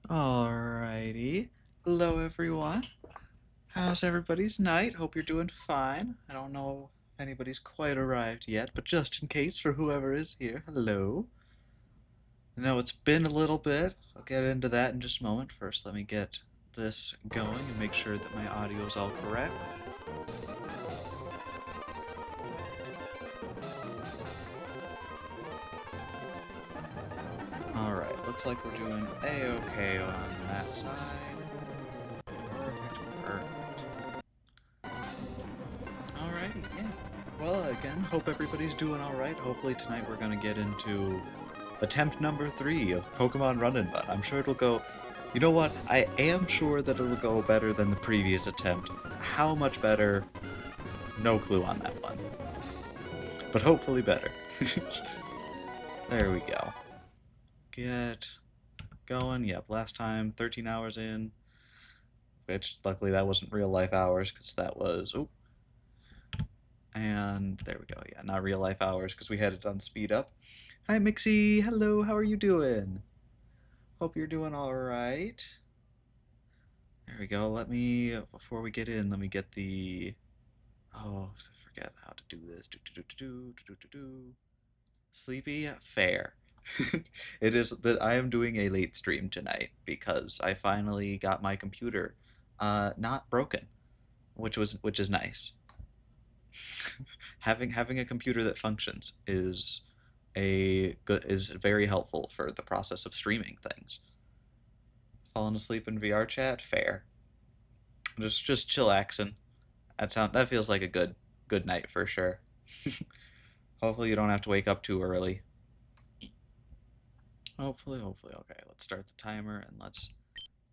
Alrighty. Hello, everyone. How's everybody's night? Hope you're doing fine. I don't know if anybody's quite arrived yet, but just in case for whoever is here, hello. I know it's been a little bit. I'll get into that in just a moment. First, let me get this going and make sure that my audio is all correct. Alright, looks like we're doing A-okay on that side. Perfect, perfect. Alrighty, yeah. Well, again, hope everybody's doing alright. Hopefully tonight we're gonna get into attempt number 3 of Pokemon Run and BUN. I'm sure it'll go... You know what? I am sure that it'll go better than the previous attempt. How much better? No clue on that one. But hopefully better. There we go. Get going. Yep, last time 13 hours in. Which, luckily, that wasn't real life hours, because that was... Oh. And there we go. Yeah, not real life hours, because we had it on speed up. Hi, Mixie. Hello, how are you doing? Hope you're doing alright. There we go. Let me, before we get in, let me get the... Oh, I forget how to do this. Sleepy? Fair. It is that I am doing a late stream tonight because I finally got my computer not broken, which is nice. Having a computer that functions is very helpful for the process of streaming things. Falling asleep in VR chat? Fair. Just chillaxing. That feels like a good night for sure. Hopefully you don't have to wake up too early. Hopefully. Okay, let's start the timer and let's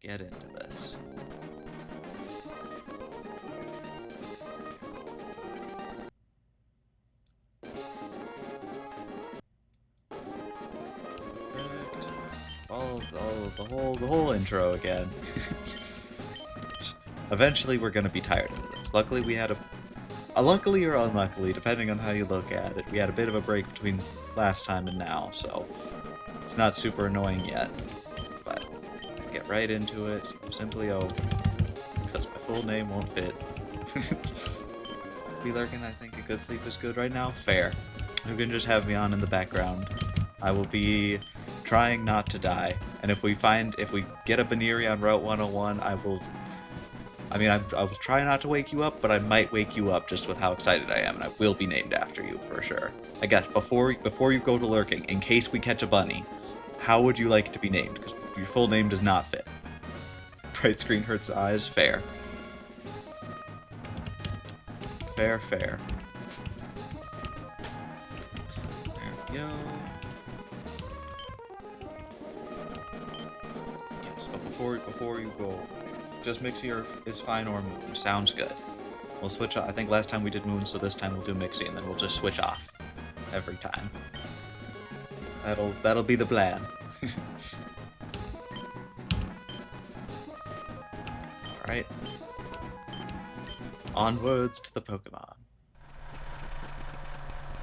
get into this. Perfect. The whole intro again. Eventually we're gonna be tired of this. Luckily we had luckily or unluckily, depending on how you look at it, we had a bit of a break between last time and now, so it's not super annoying yet. But get right into it. Simply O, because my full name won't fit. Be lurking, I think a good sleep is good right now. Fair. You can just have me on in the background. I will be trying not to die, and if we get a Baneri on Route 101, I will try not to wake you up, but I might wake you up just with how excited I am, and I will be named after you for sure. I guess before you go to lurking, in case we catch a bunny, how would you like to be named? Because your full name does not fit. Bright screen hurts eyes. Fair. Fair. There we go. Yes, but before you go, just Mixie is fine or Moon. Sounds good. We'll switch off. I think last time we did Moon, so this time we'll do Mixie, and then we'll just switch off every time. That'll be the plan. Alright. Onwards to the Pokemon.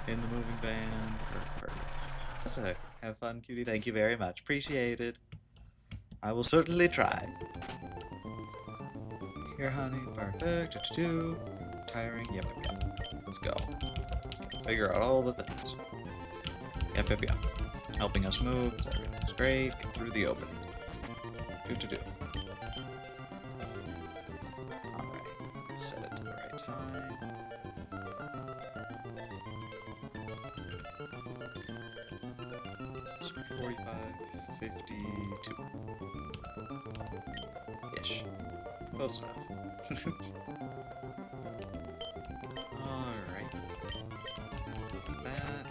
In the moving van. Perfect. Have fun, cutie. Thank you very much. Appreciated. I will certainly try. Here, honey. Perfect. Tiring. Yep. Let's go. Figure out all the things. Yep. Helping us move. Everything's great. Get through the opening. Alright. Set it to the right time. So 45, 52. Ish. Close enough. Alright. That.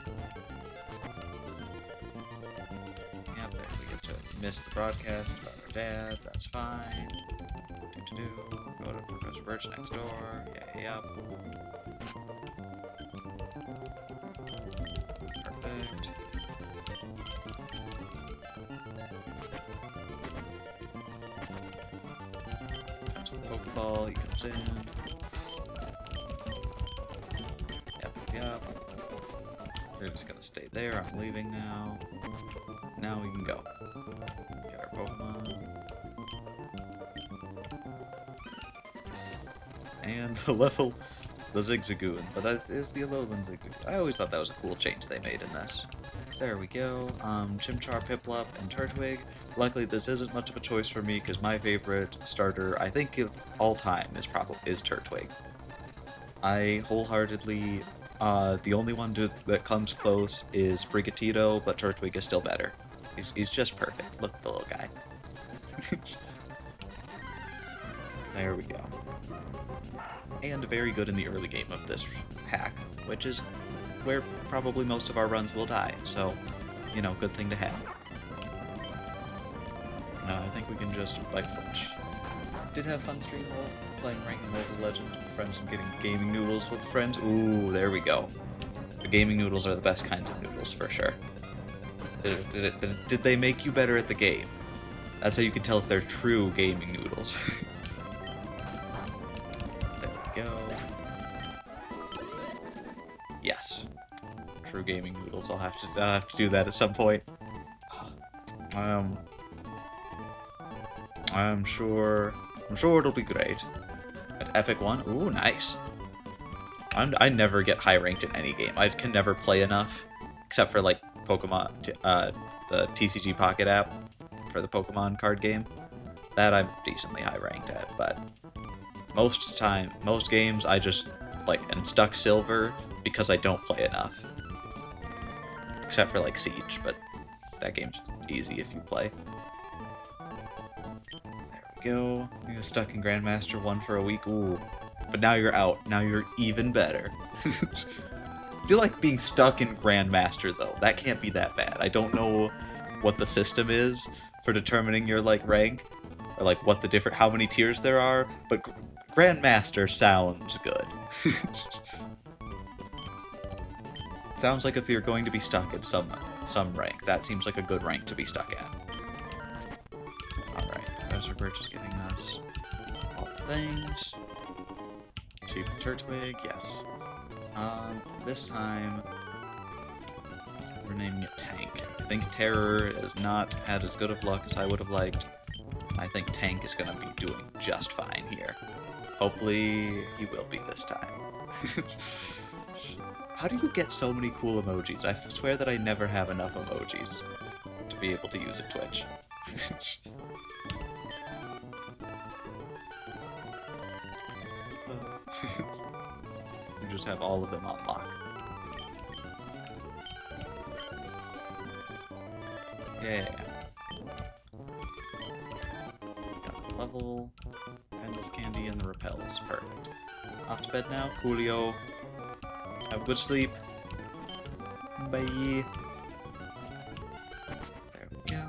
Yep, there we get to miss the broadcast about our dad. That's fine. Go to Professor Birch next door. Yep. Perfect. Comes the Pokeball, he comes in. Yep. We're just gonna stay there. I'm leaving now. Now we can go. Get our Pokemon. And the Zigzagoon, but that is the Alolan Zigzagoon. I always thought that was a cool change they made in this. There we go. Chimchar, Piplup, and Turtwig. Luckily, this isn't much of a choice for me because my favorite starter, I think of all time, is Turtwig. I wholeheartedly, the only one that comes close is Brigatito, but Turtwig is still better. He's just perfect. Look at the little guy. There we go. And very good in the early game of this hack, which is where probably most of our runs will die, so, you know, good thing to have. I think we can just bite flinch. Did have fun stream while playing Ranking Mobile Legends with friends and getting gaming noodles with friends. Ooh, there we go. The gaming noodles are the best kinds of noodles, for sure. Did they make you better at the game? That's how you can tell if they're true gaming noodles. There we go. Yes. True gaming noodles. I'll have to do that at some point. I'm sure it'll be great. At Epic 1? Ooh, nice. I never get high ranked in any game. I can never play enough, except for like Pokemon, the TCG Pocket app for the Pokemon card game. That I'm decently high ranked at, but most games I just like am stuck silver because I don't play enough. Except for like Siege, but that game's easy if you play. Go. You're stuck in Grandmaster 1 for a week. Ooh. But now you're out. Now you're even better. I feel like being stuck in Grandmaster, though. That can't be that bad. I don't know what the system is for determining your, like, rank. Or, like, what the how many tiers there are. But Grandmaster sounds good. Sounds like if you're going to be stuck at some rank, that seems like a good rank to be stuck at. Professor Birch is giving us all the things. See the Turtwig, yes. This time we're naming it Tank. I think Terror has not had as good of luck as I would have liked. I think Tank is gonna be doing just fine here. Hopefully he will be this time. How do you get so many cool emojis? I swear that I never have enough emojis to be able to use at Twitch. You just have all of them on lock. Yeah. Got the level, endless candy, and the repels. Perfect. Off to bed now. Coolio. Have a good sleep. Bye. There we go.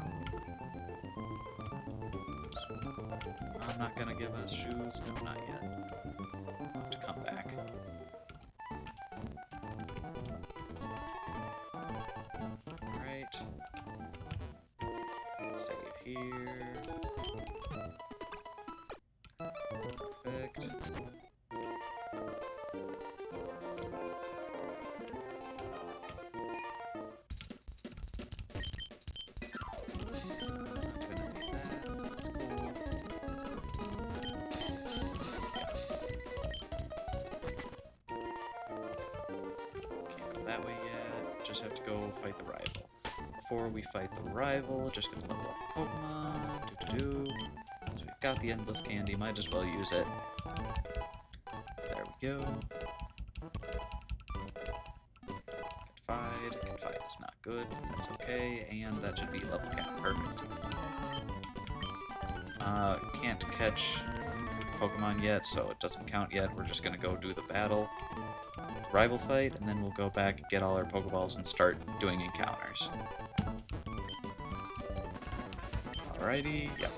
I'm not gonna give us shoes. No, not yet. I'll have to come back. Alright. Save here. Perfect. That way yet, just have to go fight the rival. Before we fight the rival, just gonna level up the Pokemon, So we've got the endless candy, might as well use it. There we go. Confide is not good, that's okay, and that should be level cap, perfect. Can't catch Pokemon yet, so it doesn't count yet, we're just gonna go do the battle. Rival fight, and then we'll go back, get all our Pokeballs, and start doing encounters. Alrighty, yep.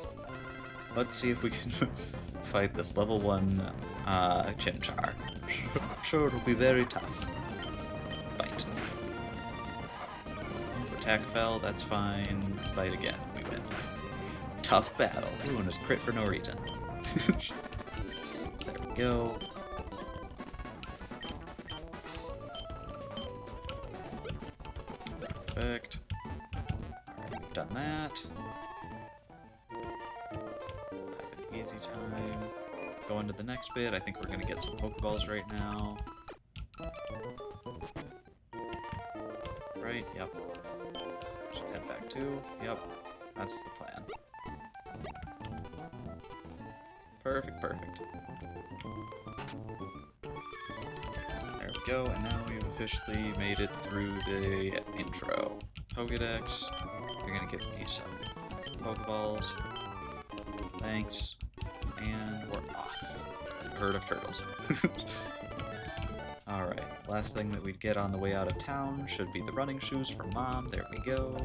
Let's see if we can fight this level 1 Chimchar. I'm sure it'll be very tough. Fight. Attack fell, that's fine. Fight again, we win. Tough battle. Ooh, and a crit for no reason. There we go. Perfect. Alright, we've done that. Have an easy time. go into the next bit. I think we're gonna get some Pokeballs right now. Right? Yep. Should head back too. Yep. That's the plan. Perfect, perfect. There we go, and now we've officially made it through the intro. Pokedex, you're gonna give me some Pokeballs. Thanks. And we're off. A herd of turtles. Alright, last thing that we'd get on the way out of town should be the running shoes from Mom. There we go.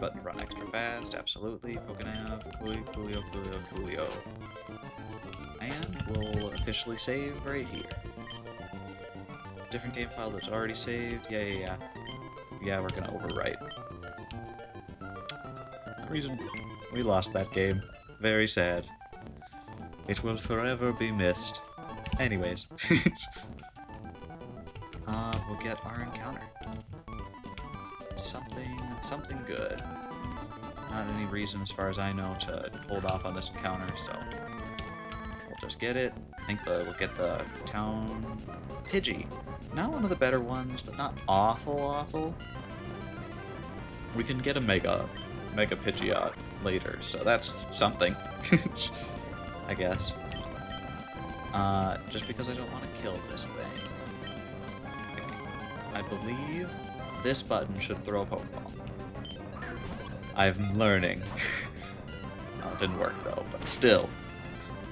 Button to run extra fast, absolutely. Pokenav, Coolio, Coolio. And we'll officially save right here. Different game file that's already saved. Yeah. Yeah, we're gonna overwrite. The reason we lost that game. Very sad. It will forever be missed. Anyways. We'll get our encounter. Something good. Not any reason, as far as I know, to hold off on this encounter, so we'll just get it. I think we'll get the town Pidgey. Not one of the better ones, but not awful. We can get a Mega Pidgeot later, so that's something. I guess. Just because I don't want to kill this thing. Okay. I believe this button should throw a Pokeball. I'm learning. No, it didn't work though, but still.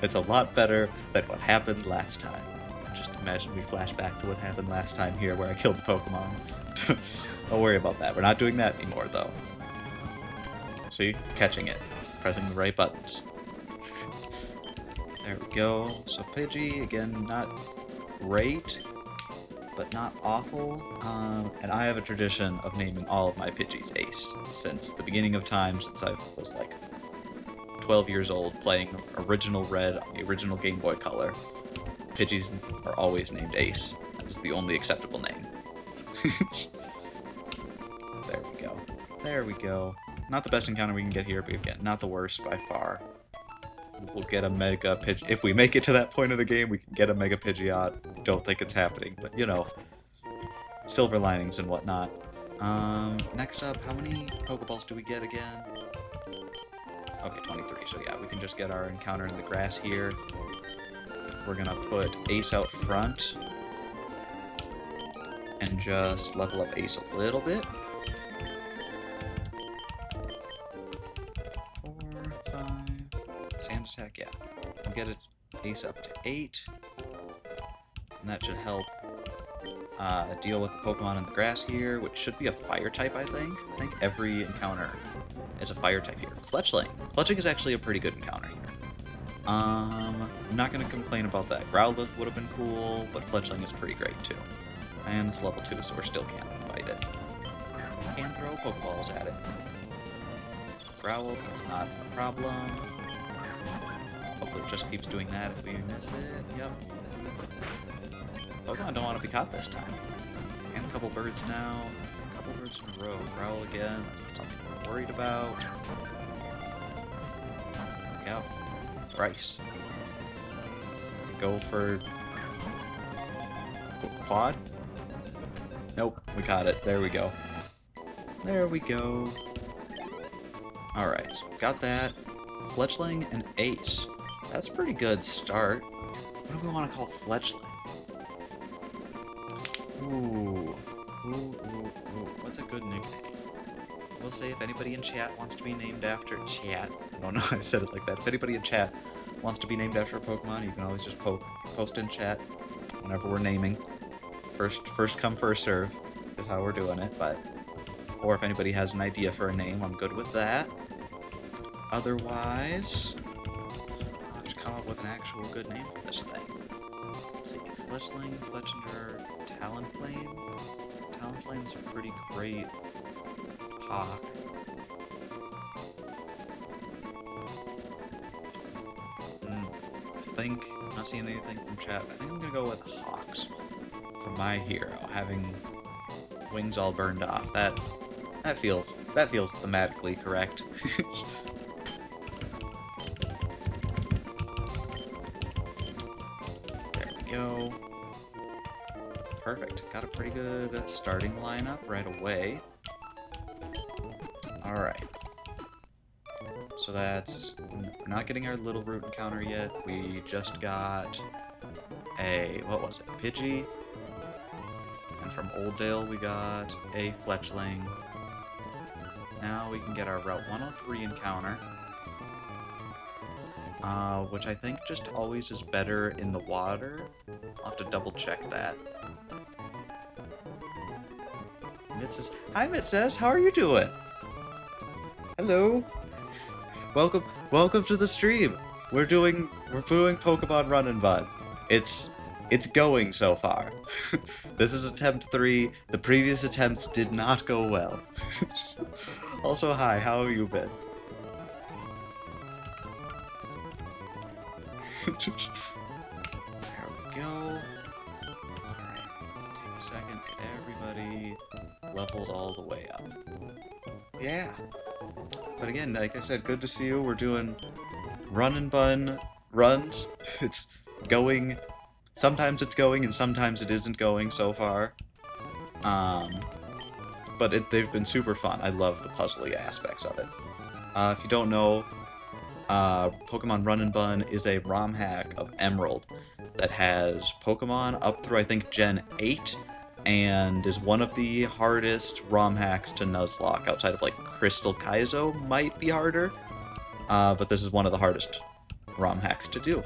It's a lot better than what happened last time. Just imagine we flash back to what happened last time here where I killed the Pokemon. Don't worry about that. We're not doing that anymore though. See? Catching it. Pressing the right buttons. There we go. So Pidgey, again, not great, but not awful. And I have a tradition of naming all of my Pidgeys Ace since the beginning of time, since I was like 12 years old playing original Red on the original Game Boy Color. Pidgeys are always named Ace. That is the only acceptable name. There we go. There we go. Not the best encounter we can get here, but again, not the worst by far. We'll get a Mega Pidgeot. If we make it to that point of the game, we can get a Mega Pidgeot. Don't think it's happening, but you know, silver linings and whatnot. Next up, how many Pokeballs do we get again? Okay, 23. So yeah, we can just get our encounter in the grass here. We're gonna put Ace out front and just level up Ace a little bit. 4, 5. Sand attack, yeah. We'll get it Ace up to 8. And that should help deal with the Pokemon in the grass here, which should be a fire type, I think. I think every encounter is a fire type here. Fletchling. Fletchling is actually a pretty good encounter here. I'm not going to complain about that. Growlithe would have been cool, but Fletchling is pretty great too. And it's level 2, so we still can't fight it. Can throw Pokeballs at it. Growl, that's not a problem. Hopefully it just keeps doing that if we miss it. Yep. Pokemon don't want to be caught this time. And a couple birds now. A couple birds in a row. Growl again. That's not something we're worried about. Yep. Thrice. Go for quad? Nope, we caught it. There we go. There we go. Alright, so got that. Fletchling and Ace. That's a pretty good start. What do we want to call Fletchling? Ooh. What's a good nickname? We'll say if anybody in chat wants to be named after chat. I don't know how I said it like that. If anybody in chat wants to be named after a Pokemon, you can always just post in chat whenever we're naming. First come, first serve is how we're doing it, or if anybody has an idea for a name, I'm good with that. Otherwise, I'll just come up with an actual good name for this thing. Let's see, Fletchling, Fletchinder, Talonflame. Talonflame's a pretty great hawk. I think, I'm not seeing anything from chat, I think I'm gonna go with Hawks for my hero, having wings all burned off. That That feels thematically correct. There we go. Perfect. Got a pretty good starting lineup right away. Alright. So that's... We're not getting our little root encounter yet. We just got a... What was it? Pidgey. And from Oldale we got a Fletchling. Now we can get our Route 103 encounter. Which I think just always is better in the water. I'll have to double check that. Mit says, hi Mitses, how are you doing? Hello. Welcome to the stream. We're doing Pokemon Run and Bun. It's going so far. This is attempt 3. The previous attempts did not go well. Also, hi, how have you been? There we go. Alright, take a second, get everybody leveled all the way up. Yeah. But again, like I said, good to see you. We're doing Run and Bun runs. It's going... Sometimes it's going and sometimes it isn't going so far. But they've been super fun. I love the puzzly aspects of it. If you don't know, Pokemon Run and Bun is a ROM hack of Emerald that has Pokemon up through, I think, Gen 8, and is one of the hardest ROM hacks to Nuzlocke, outside of, like, Crystal Kaizo might be harder, but this is one of the hardest ROM hacks to do.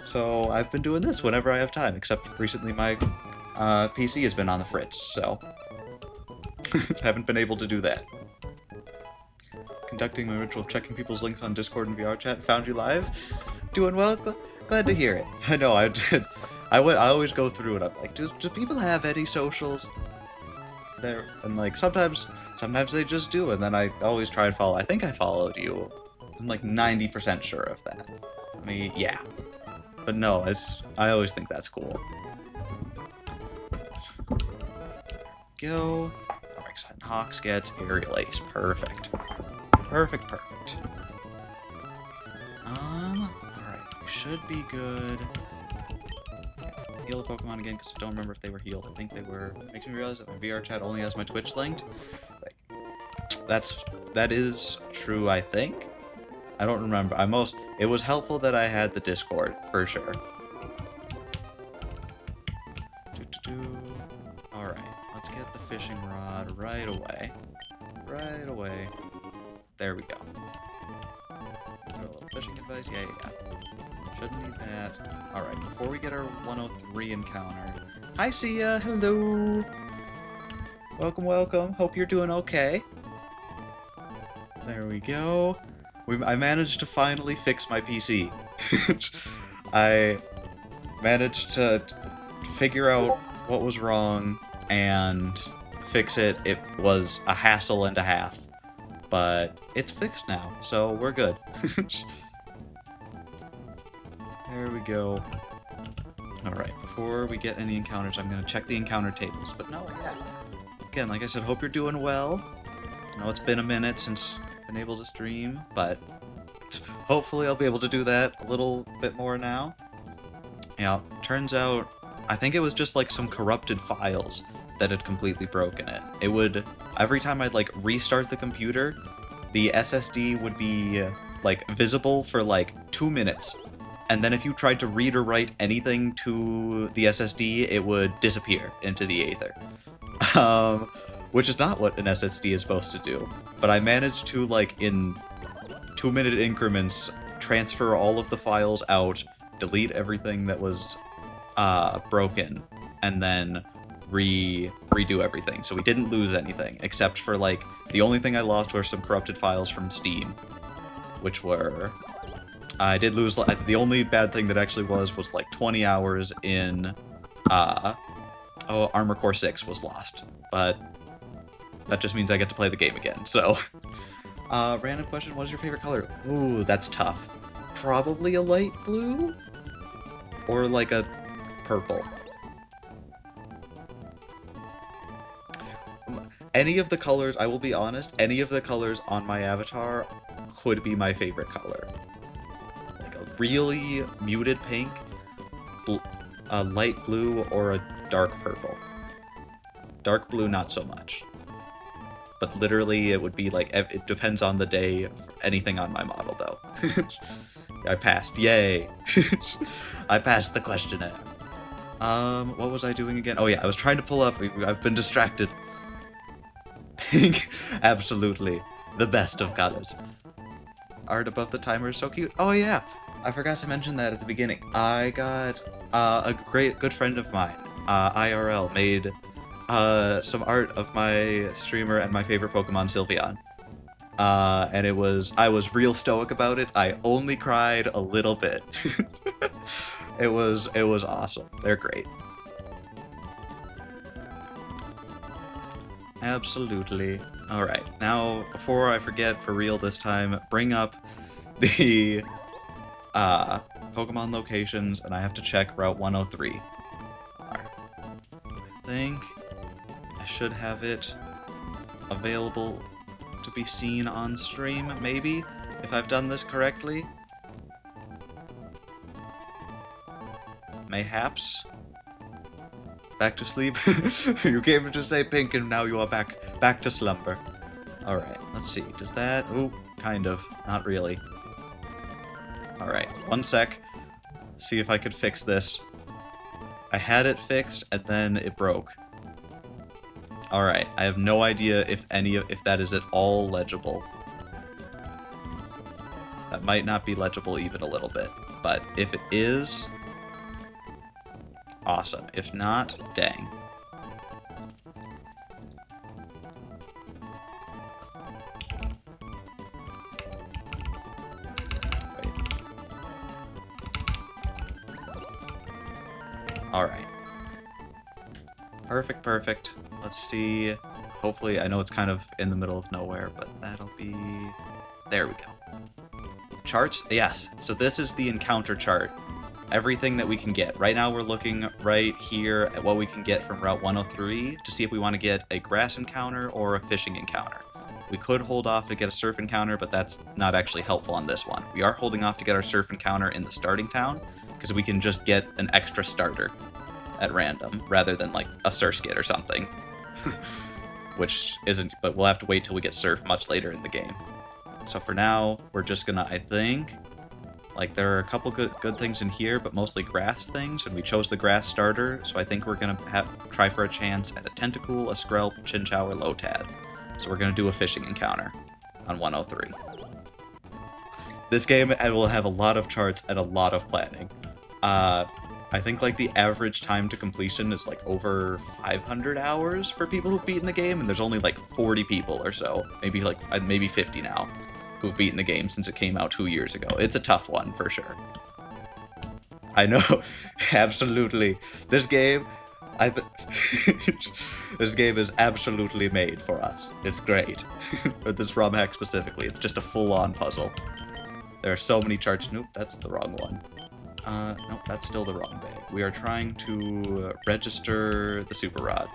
So I've been doing this whenever I have time, except recently my PC has been on the fritz, so haven't been able to do that. Conducting my ritual of checking people's links on Discord and VR chat. Found you live. Doing well. Glad to hear it. I know. I did. I always go through it. I'm like, do people have any socials? There and like sometimes they just do, and then I always try and follow. I think I followed you. I'm like 90% sure of that. I mean, yeah. But no, I always think that's cool. Go. Alright, Hawks gets Aerial Ace. Perfect. Perfect. Alright, we should be good. Heal the Pokemon again, because I don't remember if they were healed. I think they were. Makes me realize that my VR chat only has my Twitch linked. That is true, I think. I don't remember. It was helpful that I had the Discord, for sure. Alright, let's get the fishing rod right away. Right away. There we go. A little fishing advice? Yeah. Shouldn't need that. Alright, before we get our 103 encounter... Hi, Sia! Hello! Welcome. Hope you're doing okay. There we go. I managed to finally fix my PC. I managed to figure out what was wrong and fix it. It was a hassle and a half. But it's fixed now, so we're good. There we go. Alright, before we get any encounters, I'm going to check the encounter tables. But no, yeah. Again, like I said, hope you're doing well. I know it's been a minute since I've been able to stream, but hopefully I'll be able to do that a little bit more now. Yeah, turns out, I think it was just like some corrupted files that had completely broken it. It would, every time I'd like restart the computer, the SSD would be like visible for like 2 minutes. And then if you tried to read or write anything to the SSD, it would disappear into the aether. Which is not what an SSD is supposed to do. But I managed to, like, in 2-minute increments, transfer all of the files out, delete everything that was broken, and then redo everything. So we didn't lose anything, except for, like, the only thing I lost were some corrupted files from Steam, which were... I did lose... The only bad thing that actually was like, 20 hours in... Armor Core 6 was lost. But that just means I get to play the game again, so... random question, what is your favorite color? Ooh, that's tough. Probably a light blue? Or like a purple. any of the colors, I will be honest, any of the colors on my avatar could be my favorite color. Like a really muted pink, a light blue, or a dark purple. Dark blue, not so much. But literally, it would be like, it depends on the day, anything on my model, though. I passed, yay! I passed the questionnaire. What was I doing again? Oh yeah, I was trying to pull up, I've been distracted. Pink, absolutely, the best of colors. Art above the timer is so cute. Oh yeah, I forgot to mention that at the beginning. I got, a good friend of mine, IRL, made some art of my streamer and my favorite Pokemon, Sylveon. And I was real stoic about it. I only cried a little bit. It was awesome. They're great. Absolutely. Alright, now, before I forget for real this time, bring up the, Pokemon locations, and I have to check Route 103. Alright. I think I should have it available to be seen on stream, maybe, if I've done this correctly. Mayhaps. Back to sleep. You came to say pink and now you are back to slumber. Alright, let's see. Does that... Ooh, kind of. Not really. Alright, one sec. See if I could fix this. I had it fixed and then it broke. Alright, I have no idea if that is at all legible. That might not be legible even a little bit, but if it is, awesome. If not, dang. Wait. Alright. Perfect, perfect. Let's see. Hopefully, I know it's kind of in the middle of nowhere, but that'll be... There we go. Charts? Yes. So this is the encounter chart. Everything that we can get. Right now we're looking right here at what we can get from Route 103 to see if we want to get a grass encounter or a fishing encounter. We could hold off to get a surf encounter, but that's not actually helpful on this one. We are holding off to get our surf encounter in the starting town, because we can just get an extra starter at random, rather than like a Surskit or something. Which isn't, but we'll have to wait till we get surf much later in the game. So for now, we're just gonna, I think, like there are a couple good things in here, but mostly grass things, and we chose the grass starter, so I think we're gonna try for a chance at a Tentacool, a Skrelp, Chinchou, or Lotad. So we're gonna do a fishing encounter on 103. This game I will have a lot of charts and a lot of planning. I think like the average time to completion is like over 500 hours for people who've beaten the game, and there's only like 40 people or so, maybe 50 now, who've beaten the game since it came out 2 years ago. It's a tough one for sure. I know, absolutely. This game, this game is absolutely made for us. It's great. For this ROM hack specifically, it's just a full-on puzzle. There are so many charts. Nope, that's the wrong one. Nope, that's still the wrong bag. We are trying to register the Super Rod.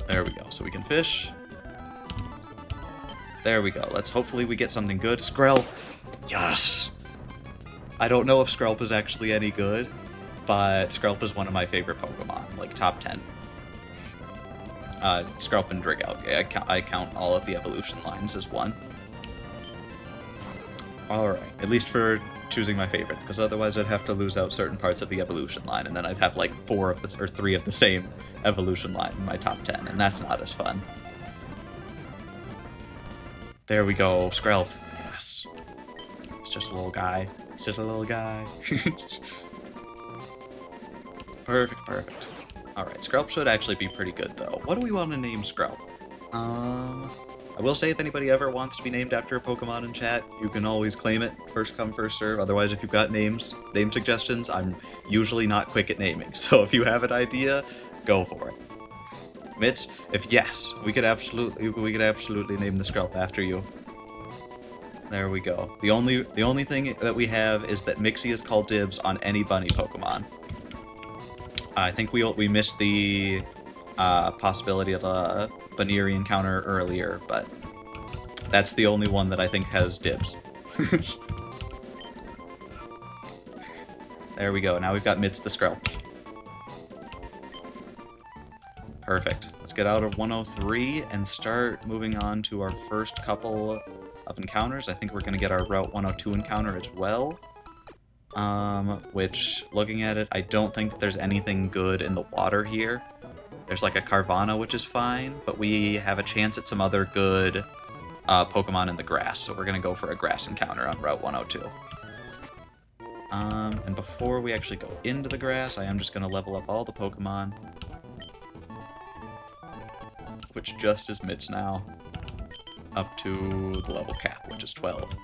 There we go. So we can fish. There we go. Hopefully we get something good. Skrelp! Yes! I don't know if Skrelp is actually any good, but Skrelp is one of my favorite Pokemon, like top 10. Skrelp and Drigout. I count all of the evolution lines as one. Alright, at least for choosing my favorites, because otherwise I'd have to lose out certain parts of the evolution line, and then I'd have like 3 of the same evolution line in my top 10, and that's not as fun. There we go, Skrelp. Yes. It's just a little guy. It's just a little guy. Perfect, perfect. Alright, Skrelp should actually be pretty good, though. What do we want to name Skrelp? I will say if anybody ever wants to be named after a Pokemon in chat, you can always claim it. First come, first serve. Otherwise, if you've got name suggestions, I'm usually not quick at naming. So if you have an idea, go for it. Mitz, if yes, we could absolutely name the Skrelp after you. There we go. The only thing that we have is that Mixie is called dibs on any bunny Pokemon. I think we missed the possibility of a Baneri encounter earlier, but that's the only one that I think has dibs. There we go. Now we've got Mitz the Skrull. Perfect. Let's get out of 103 and start moving on to our first couple of encounters. I think we're going to get our Route 102 encounter as well. Which, looking at it, I don't think that there's anything good in the water here. There's like a Carvana, which is fine, but we have a chance at some other good Pokemon in the grass, so we're going to go for a grass encounter on Route 102. And before we actually go into the grass, I am just going to level up all the Pokemon, which just is Mitz now, up to the level cap, which is 12.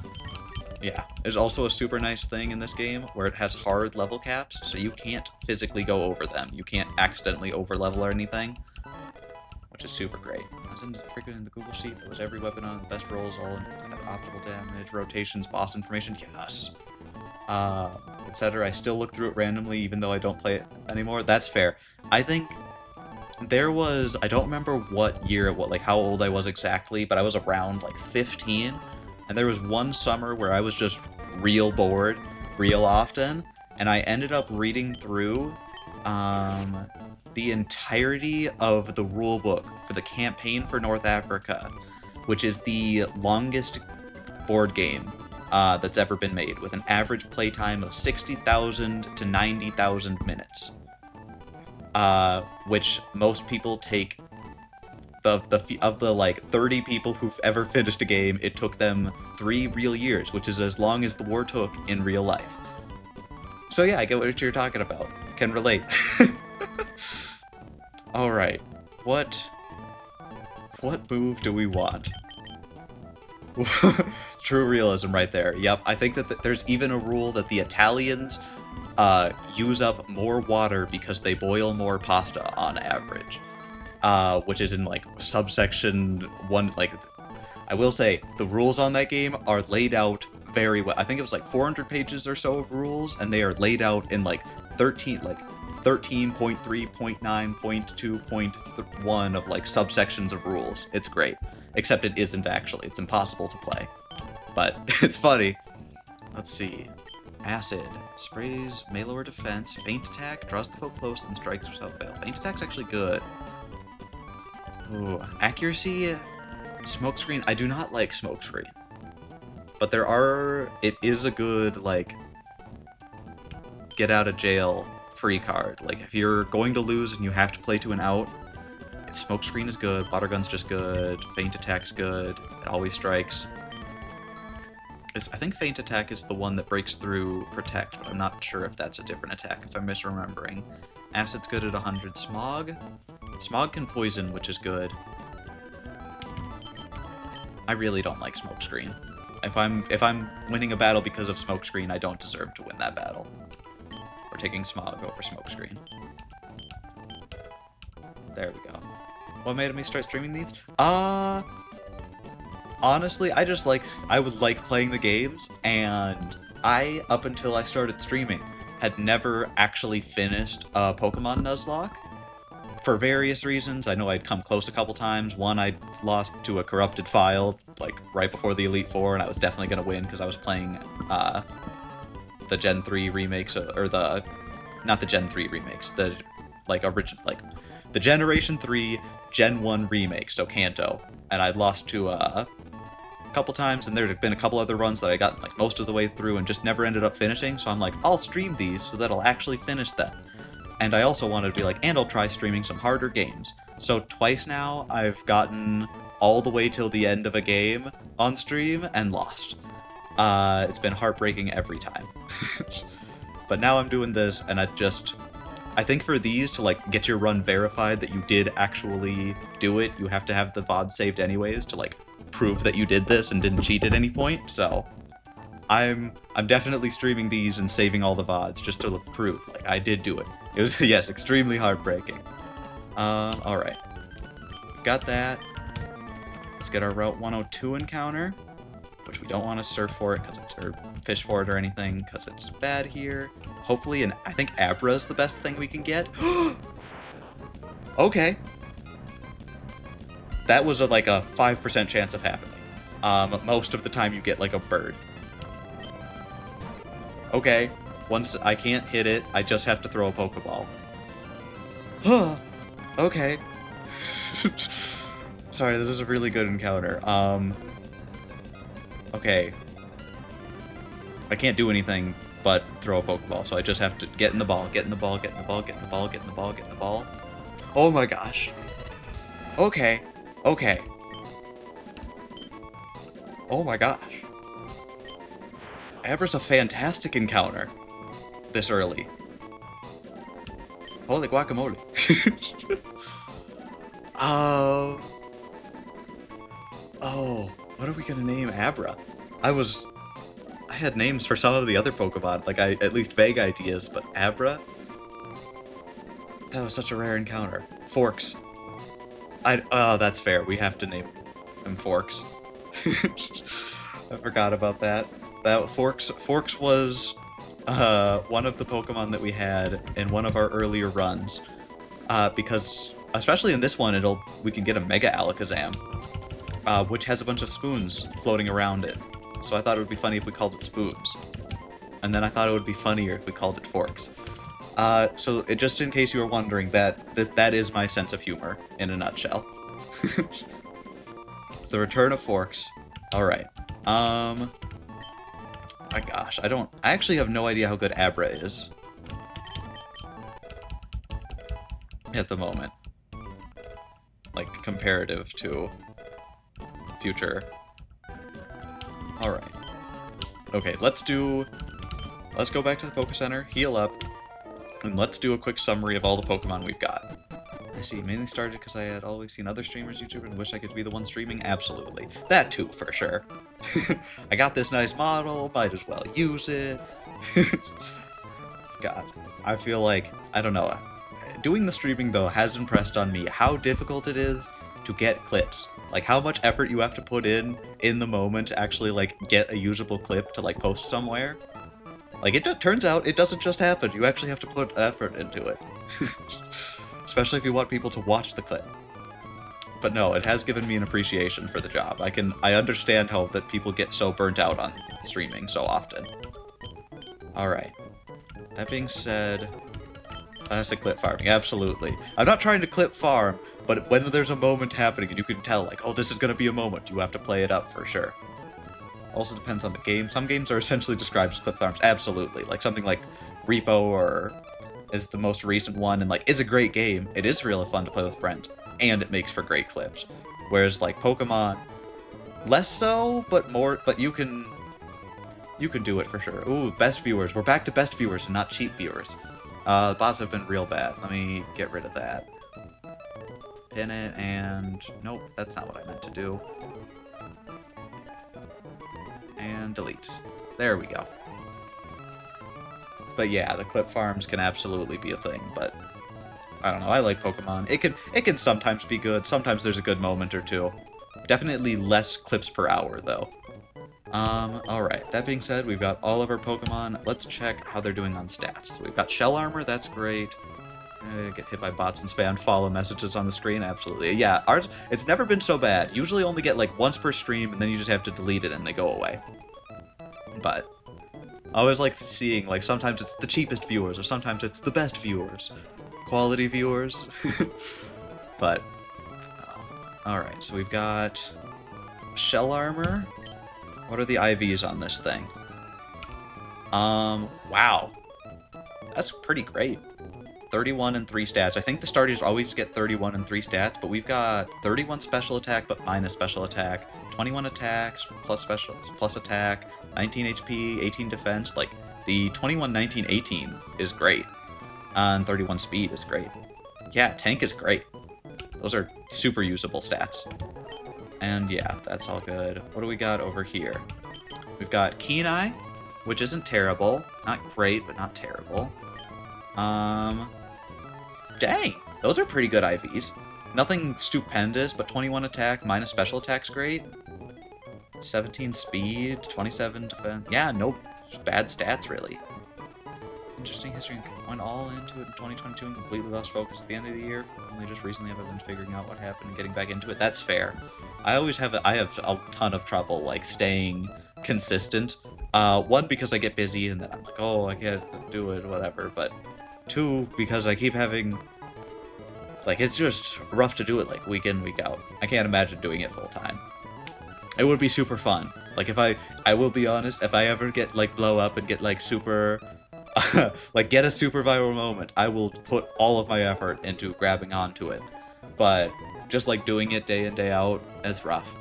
Yeah, there's also a super nice thing in this game where it has hard level caps, so you can't physically go over them. You can't accidentally overlevel or anything, which is super great. I was freaking in the Google Sheet. It was every weapon on the best rolls, all in optimal damage, rotations, boss information. Yes. Etc. I still look through it randomly, even though I don't play it anymore. That's fair. I think there was, I don't remember what year, like how old I was exactly, but I was around like 15. And there was one summer where I was just real bored, real often, and I ended up reading through the entirety of the rulebook for the campaign for North Africa, which is the longest board game that's ever been made, with an average playtime of 60,000 to 90,000 minutes, which most people take. Of the like 30 people who've ever finished a game, it took them 3 real years, which is as long as the war took in real life. So yeah, I get what you're talking about. Can relate. All right, what move do we want? True realism right there. Yep, I think that there's even a rule that the Italians use up more water because they boil more pasta on average. Which is in like subsection 1. Like, I will say the rules on that game are laid out very well. I think it was like 400 pages or so of rules, and they are laid out in like 13.3.9.2.1 of like subsections of rules. It's great, except it isn't actually. It's impossible to play, but it's funny. Let's see. Acid sprays melee or defense. Feint attack draws the foe close and strikes without fail. Feint attack's actually good. Ooh, accuracy, smokescreen. I do not like smokescreen, but it is a good like get out of jail free card. Like if you're going to lose and you have to play to an out, smokescreen is good. Water gun's just good. Feint attack's good. It always strikes. I think feint attack is the one that breaks through protect, but I'm not sure if that's a different attack if I'm misremembering. Acid's good at 100. Smog can poison, which is good. I really don't like smokescreen. If I'm winning a battle because of smokescreen, I don't deserve to win that battle. We're taking smog over smokescreen. There we go. What made me start streaming these? Honestly, I would like playing the games, and up until I started streaming, had never actually finished a Pokemon Nuzlocke. For various reasons. I know I'd come close a couple times. One, I lost to a corrupted file, like, right before the Elite Four, and I was definitely going to win, because I was playing, the Gen 3 remakes, or not the Gen 3 remakes, the, like, the Generation 3, Gen 1 remake, so Kanto. And I'd lost to, a couple times, and there had been a couple other runs that I got, like, most of the way through and just never ended up finishing, so I'm like, I'll stream these so that I'll actually finish them. And I also wanted to be like, and I'll try streaming some harder games. So twice now, I've gotten all the way till the end of a game on stream and lost. It's been heartbreaking every time. But now I'm doing this, and I think for these, to like get your run verified that you did actually do it, you have to have the VOD saved anyways to like prove that you did this and didn't cheat at any point, so I'm definitely streaming these and saving all the VODs just to prove, like, I did do it. It was, yes, extremely heartbreaking. Alright. Got that. Let's get our Route 102 encounter, which we don't want to surf for it, or fish for it or anything, because it's bad here. Hopefully, and I think Abra is the best thing we can get. Okay. that was like a 5% chance of happening. Most of the time you get like a bird. Okay, once I can't hit it, I just have to throw a Pokeball. Okay. Sorry, this is a really good encounter. Okay. I can't do anything but throw a Pokeball, so I just have to get in the ball, get in the ball, get in the ball, get in the ball, get in the ball, get in the ball. Oh my gosh. Okay. Okay. Oh my gosh. Abra's a fantastic encounter this early. Holy guacamole. Oh, what are we gonna name Abra? I had names for some of the other Pokemon, like at least vague ideas, but Abra? That was such a rare encounter. Forks. Oh, that's fair. We have to name him Forks. I forgot about that. Forks was one of the Pokemon that we had in one of our earlier runs. Because especially in this one, we can get a Mega Alakazam, which has a bunch of spoons floating around it. So I thought it would be funny if we called it Spoons. And then I thought it would be funnier if we called it Forks. So just in case you were wondering, that is my sense of humor in a nutshell. It's the return of Forks. Alright. My gosh, I actually have no idea how good Abra is at the moment. Like, comparative to future. Alright. Okay, let's go back to the Poké Center, heal up, and let's do a quick summary of all the Pokemon we've got. I see, mainly started because I had always seen other streamers YouTube and wish I could be the one streaming? Absolutely. That too, for sure. I got this nice model, might as well use it. God, I feel like, I don't know, doing the streaming though has impressed on me how difficult it is to get clips. Like how much effort you have to put in the moment to actually like get a usable clip to like post somewhere. Like it turns out it doesn't just happen, you actually have to put effort into it. Especially if you want people to watch the clip. But no, it has given me an appreciation for the job. I understand how that people get so burnt out on streaming so often. Alright. That being said, classic clip farming, absolutely. I'm not trying to clip farm, but when there's a moment happening and you can tell, like, oh, this is gonna be a moment, you have to play it up for sure. Also depends on the game. Some games are essentially described as clip farms, absolutely. Like something like Repo or is the most recent one, and like it's a great game. It is really fun to play with friends, and it makes for great clips. Whereas like Pokemon, less so, but you can do it for sure. Ooh, best viewers. We're back to best viewers and not cheap viewers. The bots have been real bad. Let me get rid of that. Pin it and nope, that's not what I meant to do. And delete. There we go. But yeah, the clip farms can absolutely be a thing, but I don't know, I like Pokemon. It can sometimes be good, sometimes there's a good moment or two. Definitely less clips per hour, though. Alright, that being said, we've got all of our Pokemon. Let's check how they're doing on stats. So we've got Shell Armor, that's great. Get hit by bots and spam follow messages on the screen, absolutely. Yeah, ours, it's never been so bad. Usually only get like once per stream, and then you just have to delete it and they go away. But I always like seeing, like, sometimes it's the cheapest viewers, or sometimes it's the best viewers. Quality viewers. But, alright, so we've got Shell Armor. What are the IVs on this thing? Wow. That's pretty great. 31 and 3 stats. I think the starters always get 31 and 3 stats, but we've got 31 special attack, but minus special attack, 21 attacks, plus special, plus attack, 19 HP, 18 defense. Like, the 21, 19, 18 is great. And 31 speed is great. Yeah, tank is great. Those are super usable stats. And yeah, that's all good. What do we got over here? We've got Keen Eye, which isn't terrible. Not great, but not terrible. Dang, those are pretty good IVs. Nothing stupendous, but 21 attack minus special attack's great. 17 speed, 27 defense. Yeah, no bad stats, really. interesting history and went all into it in 2022 and completely lost focus at the end of the year. Only just recently have I been figuring out what happened and getting back into it. That's fair. I have a ton of trouble like staying consistent. One, because I get busy and then I'm like, oh, I can't do it, whatever. But two, because I keep having, like, it's just rough to do it like week in, week out. I can't imagine doing it full time. It would be super fun. Like if I will be honest, if I ever get like blow up and get like super, like get a super viral moment, I will put all of my effort into grabbing onto it. But just like doing it day in, day out is rough.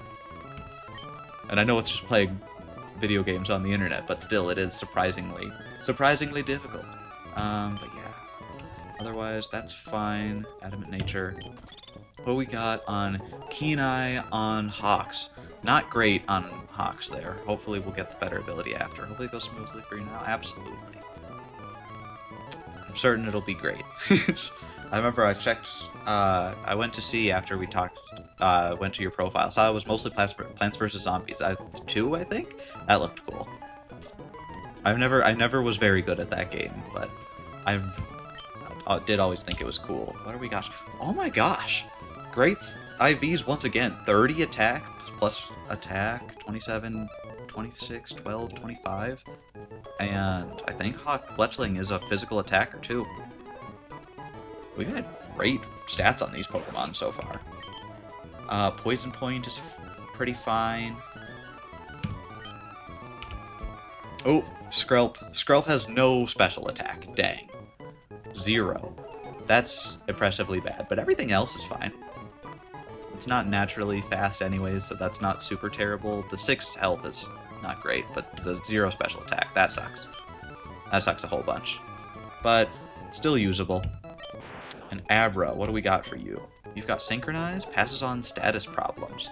And I know it's just playing video games on the internet, but still it is surprisingly difficult. But yeah. Otherwise, that's fine. Adamant nature. What we got on Keen Eye on Hawks. Not great on Hawks there. Hopefully we'll get the better ability after. Hopefully it goes smoothly for you now. Absolutely. I'm certain it'll be great. I remember I checked, I went to see after we talked, went to your profile. Saw it was mostly Plants vs. Zombies. 2, I think? That looked cool. I never was very good at that game, but I did always think it was cool. What do we got? Oh my gosh! Great IVs once again. 30 attack plus attack, 27, 26, 12, 25. And I think Hawk Fletchling is a physical attacker too. We've had great stats on these Pokemon so far. Poison Point is pretty fine. Oh, Skrelp. Skrelp has no special attack. Dang. 0. That's impressively bad, but everything else is fine. It's not naturally fast anyways, so that's not super terrible. The 6 health is not great, but the 0 special attack, that sucks. That sucks a whole bunch. But still usable. And Abra, what do we got for you? You've got Synchronize, passes on status problems.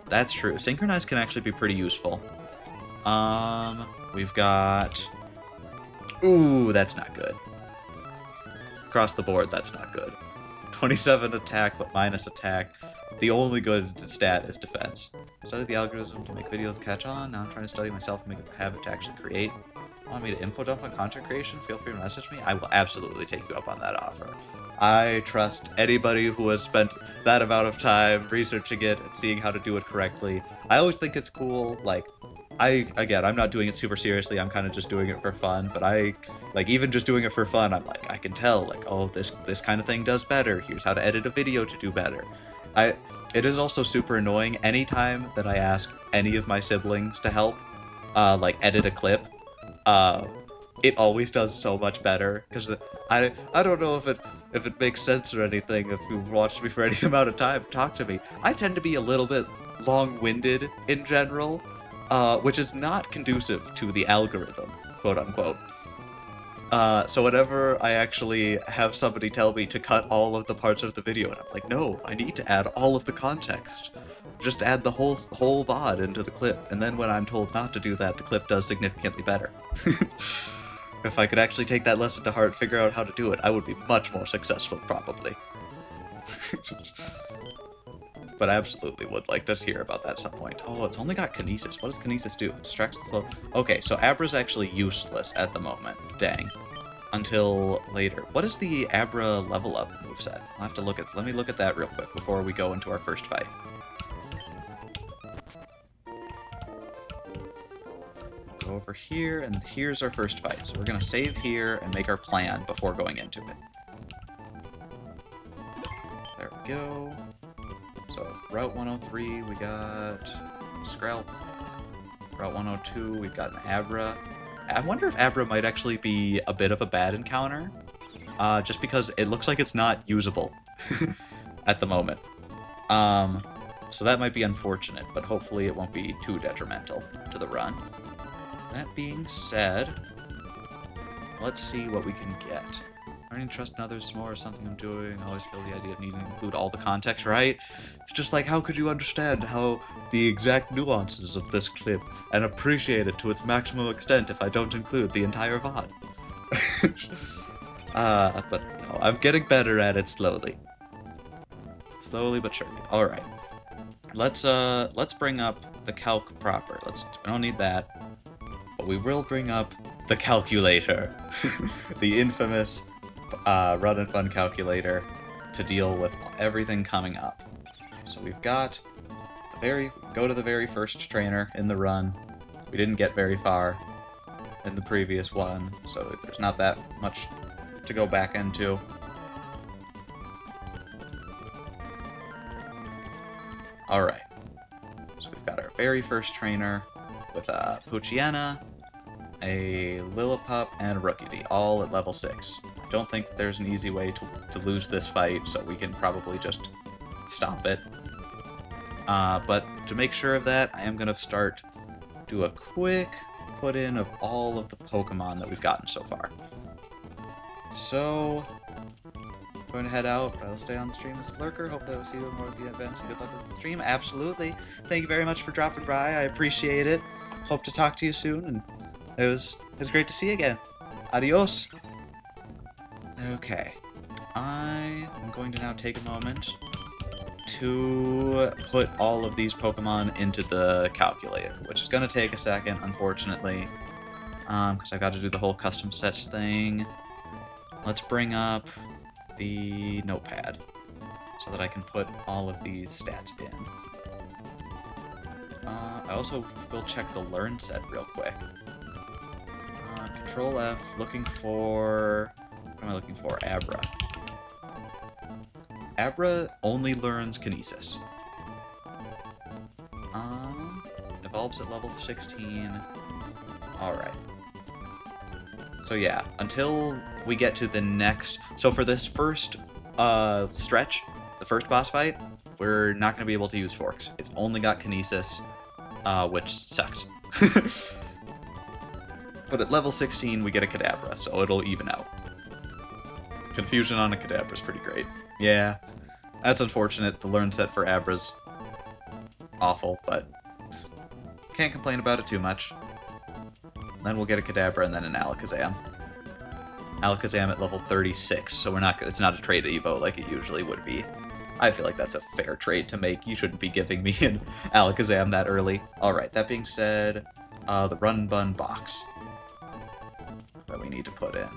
That's true. Synchronize can actually be pretty useful. We've got... Ooh, that's not good. Across the board, that's not good. 27 attack, but minus attack. The only good stat is defense. Study the algorithm to make videos catch on. Now I'm trying to study myself to make a habit to actually create. Want me to info dump on content creation? Feel free to message me. I will absolutely take you up on that offer. I trust anybody who has spent that amount of time researching it and seeing how to do it correctly. I always think it's cool, like, I'm not doing it super seriously, I'm kind of just doing it for fun, but even just doing it for fun, I'm like, I can tell, like, oh, this kind of thing does better, here's how to edit a video to do better. It is also super annoying anytime that I ask any of my siblings to help, like, edit a clip, it always does so much better, because I don't know if it makes sense or anything, if you've watched me for any amount of time, talk to me. I tend to be a little bit long-winded in general, which is not conducive to the algorithm, quote-unquote. So whenever I actually have somebody tell me to cut all of the parts of the video, and I'm like, no, I need to add all of the context. Just add the whole VOD into the clip, and then when I'm told not to do that, the clip does significantly better. If I could actually take that lesson to heart, figure out how to do it, I would be much more successful, probably. But I absolutely would like to hear about that at some point. Oh, it's only got Kinesis. What does Kinesis do? It distracts the flow. Okay, so Abra's actually useless at the moment. Dang. Until later. What is the Abra level up moveset? I'll have to look at... Let me look at that real quick before we go into our first fight. Go over here, and here's our first fight. So we're going to save here and make our plan before going into it. There we go. So, Route 103, we got Skrelp. Route 102, we've got an Abra. I wonder if Abra might actually be a bit of a bad encounter, just because it looks like it's not usable at the moment. So that might be unfortunate, but hopefully it won't be too detrimental to the run. That being said, let's see what we can get. Learning to trust in others is more something I'm doing. I always feel the idea of needing to include all the context, right? It's just like, how could you understand how the exact nuances of this clip and appreciate it to its maximum extent if I don't include the entire VOD? But you know, I'm getting better at it slowly. Slowly but surely. All right. Let's bring up the calc proper. We don't need that, but we will bring up the calculator, the infamous run and fun calculator to deal with everything coming up. So we've got go to the very first trainer in the run. We didn't get very far in the previous one, so there's not that much to go back into. Alright, so we've got our very first trainer with a Poochyena, a Lillipup, and a Rookity, all at level 6. I don't think there's an easy way to lose this fight, so we can probably just stomp it. But to make sure of that, I am going to do a quick put-in of all of the Pokemon that we've gotten so far. So, going to head out. I'll stay on the stream as a lurker. Hopefully I'll see you at more of the events, and good luck with the stream. Absolutely. Thank you very much for dropping by. I appreciate it. Hope to talk to you soon, and it was great to see you again. Adios. Okay. I am going to now take a moment to put all of these Pokemon into the calculator, which is going to take a second, unfortunately, because I've got to do the whole custom sets thing. Let's bring up the notepad so that I can put all of these stats in. I also will check the learn set real quick. Control F, looking for... What am I looking for? Abra. Abra only learns Kinesis. Evolves at level 16. Alright. So yeah, until we get to the next... So for this first stretch, the first boss fight, we're not going to be able to use Forks. It's only got Kinesis, which sucks. But at level 16, we get a Kadabra, so it'll even out. Confusion on a Kadabra is pretty great. Yeah, that's unfortunate. The learn set for Abra's awful, but can't complain about it too much. Then we'll get a Kadabra and then an Alakazam. Alakazam at level 36, so it's not a trade Evo like it usually would be. I feel like that's a fair trade to make. You shouldn't be giving me an Alakazam that early. Alright, that being said, the Run Bun box that we need to put in.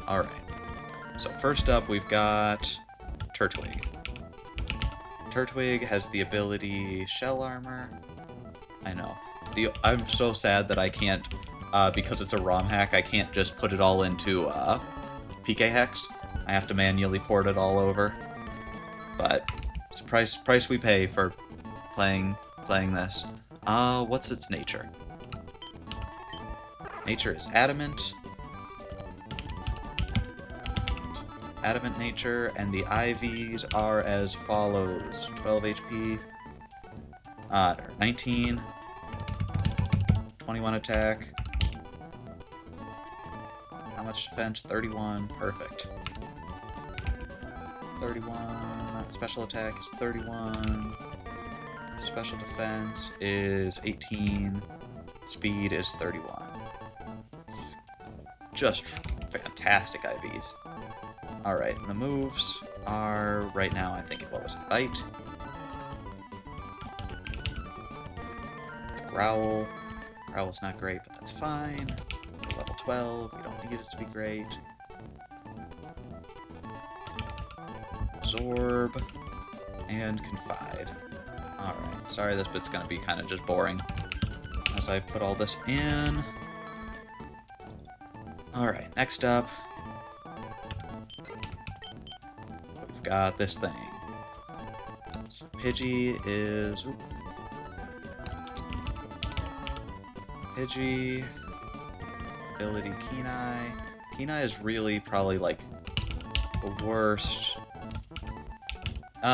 Alright. So first up, we've got Turtwig. Turtwig has the ability Shell Armor. I know. I'm so sad that I can't, because it's a ROM hack, I can't just put it all into PK Hex. I have to manually port it all over. But it's the price we pay for playing this. What's its nature? Nature is Adamant. Adamant nature, and the IVs are as follows. 12 HP, 19, 21 attack. How much defense? 31, perfect. 31, special attack is 31, special defense is 18, speed is 31. Just fantastic IVs. Alright, and the moves are, right now, I think, what was it? Bite. Growl. Growl's not great, but that's fine. Level 12, we don't need it to be great. Absorb. And Confide. Alright, sorry this bit's gonna be kind of just boring as I put all this in. Alright, next up, we've got this thing. So Pidgey is... Oop. Pidgey, ability Kenai. Kenai is really probably like the worst.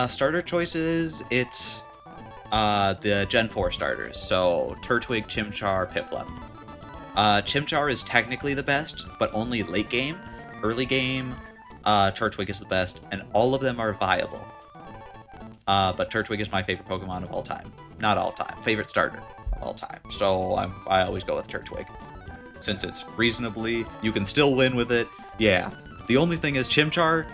Starter choices, it's the Gen 4 starters, so Turtwig, Chimchar, Piplup. Chimchar is technically the best, but only late game. Early game, Turtwig is the best, and all of them are viable. But Turtwig is my favorite Pokemon of all time. Not all time, favorite starter of all time. So I always go with Turtwig. Since it's reasonably, you can still win with it. Yeah. The only thing is Chimchar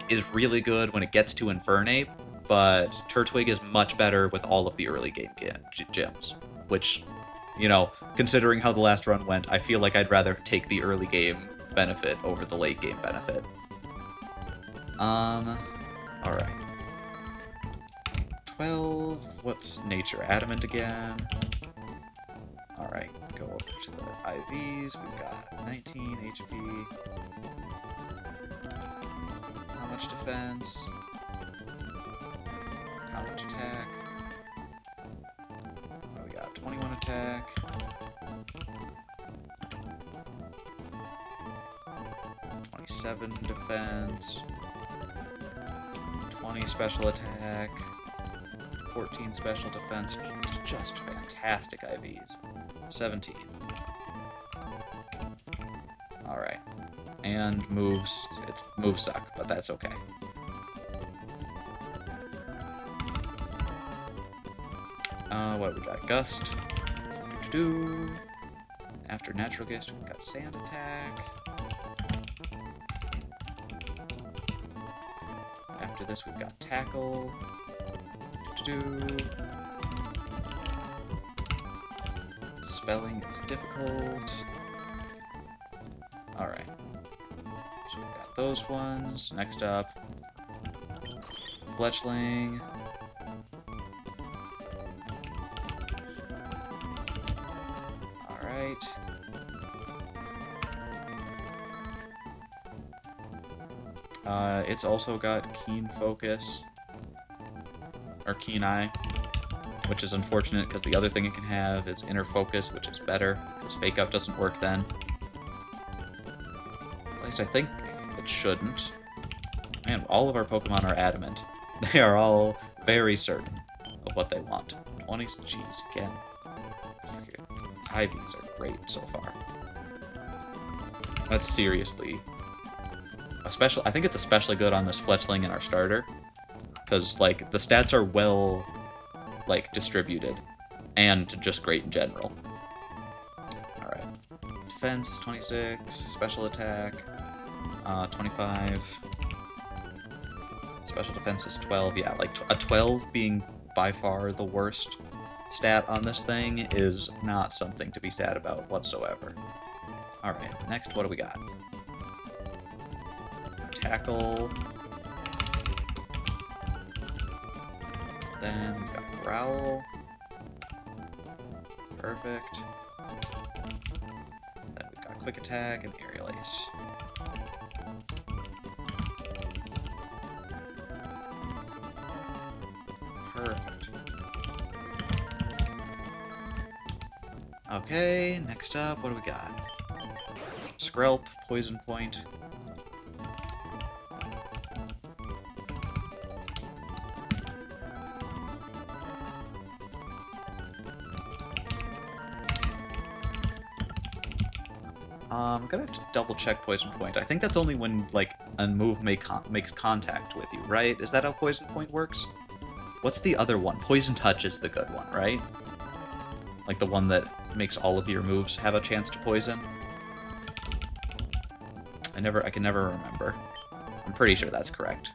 is really good when it gets to Infernape, but Turtwig is much better with all of the early game gyms, which, you know, considering how the last run went, I feel like I'd rather take the early game benefit over the late game benefit. Alright. 12, what's nature? Adamant again. Alright, go over to the IVs, we've got 19 HP. How much defense? How much attack? Oh, we got 21 attack. 27 defense. 20 special attack. 14 special defense. Just fantastic IVs. 17. Alright. And moves. Moves suck, but that's okay. What have we got? Gust. After natural gust, we've got sand attack. After this, we've got tackle. Spelling is difficult. Alright. So we've got those ones. Next up, Fletchling. Alright. It's also got Keen Focus. Or Keen Eye. Which is unfortunate because the other thing it can have is Inner Focus, which is better, because Fake Up doesn't work then. At least I think it shouldn't. Man, all of our Pokemon are adamant. They are all very certain of what they want. 20, jeez, again. IVs are great so far. That's seriously... I think it's especially good on this Fletchling in our starter. Because, like, the stats are well... like, distributed, and just great in general. Alright. Defense is 26, special attack, 25. Special defense is 12, yeah, like, a 12 being by far the worst stat on this thing is not something to be sad about whatsoever. Alright, next, what do we got? Tackle. Then we've got Growl. Perfect. Then we've got Quick Attack and Aerial Ace. Perfect. Okay, next up, what do we got? Skrelp, Poison Point. I'm gonna have to double check Poison Point. I think that's only when, like, a move makes contact with you, right? Is that how Poison Point works? What's the other one? Poison Touch is the good one, right? Like the one that makes all of your moves have a chance to poison? I can never remember. I'm pretty sure that's correct.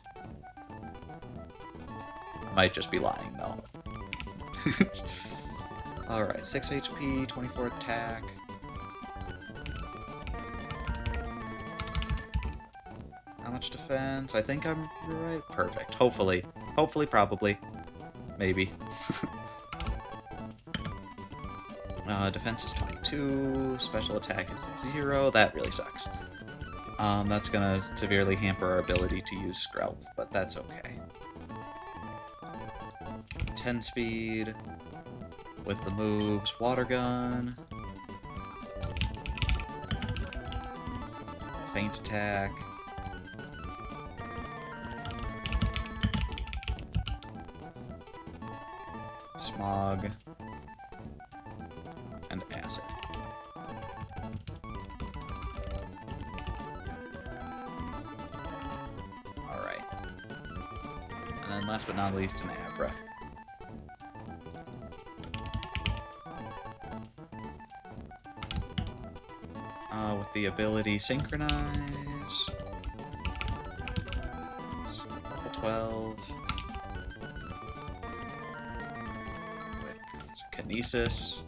I might just be lying, though. Alright, 6 HP, 24 attack. How much defense? I think I'm right. Perfect. Hopefully. Hopefully, probably. Maybe. Defense is 22. Special attack is 0. That really sucks. That's gonna severely hamper our ability to use Skrelp, but that's okay. 10 speed. With the moves. Water Gun. Feint attack. Smog, and Acid. Alright. And then last but not least, an Abra. With the ability Synchronize. Level 12. Kinesis.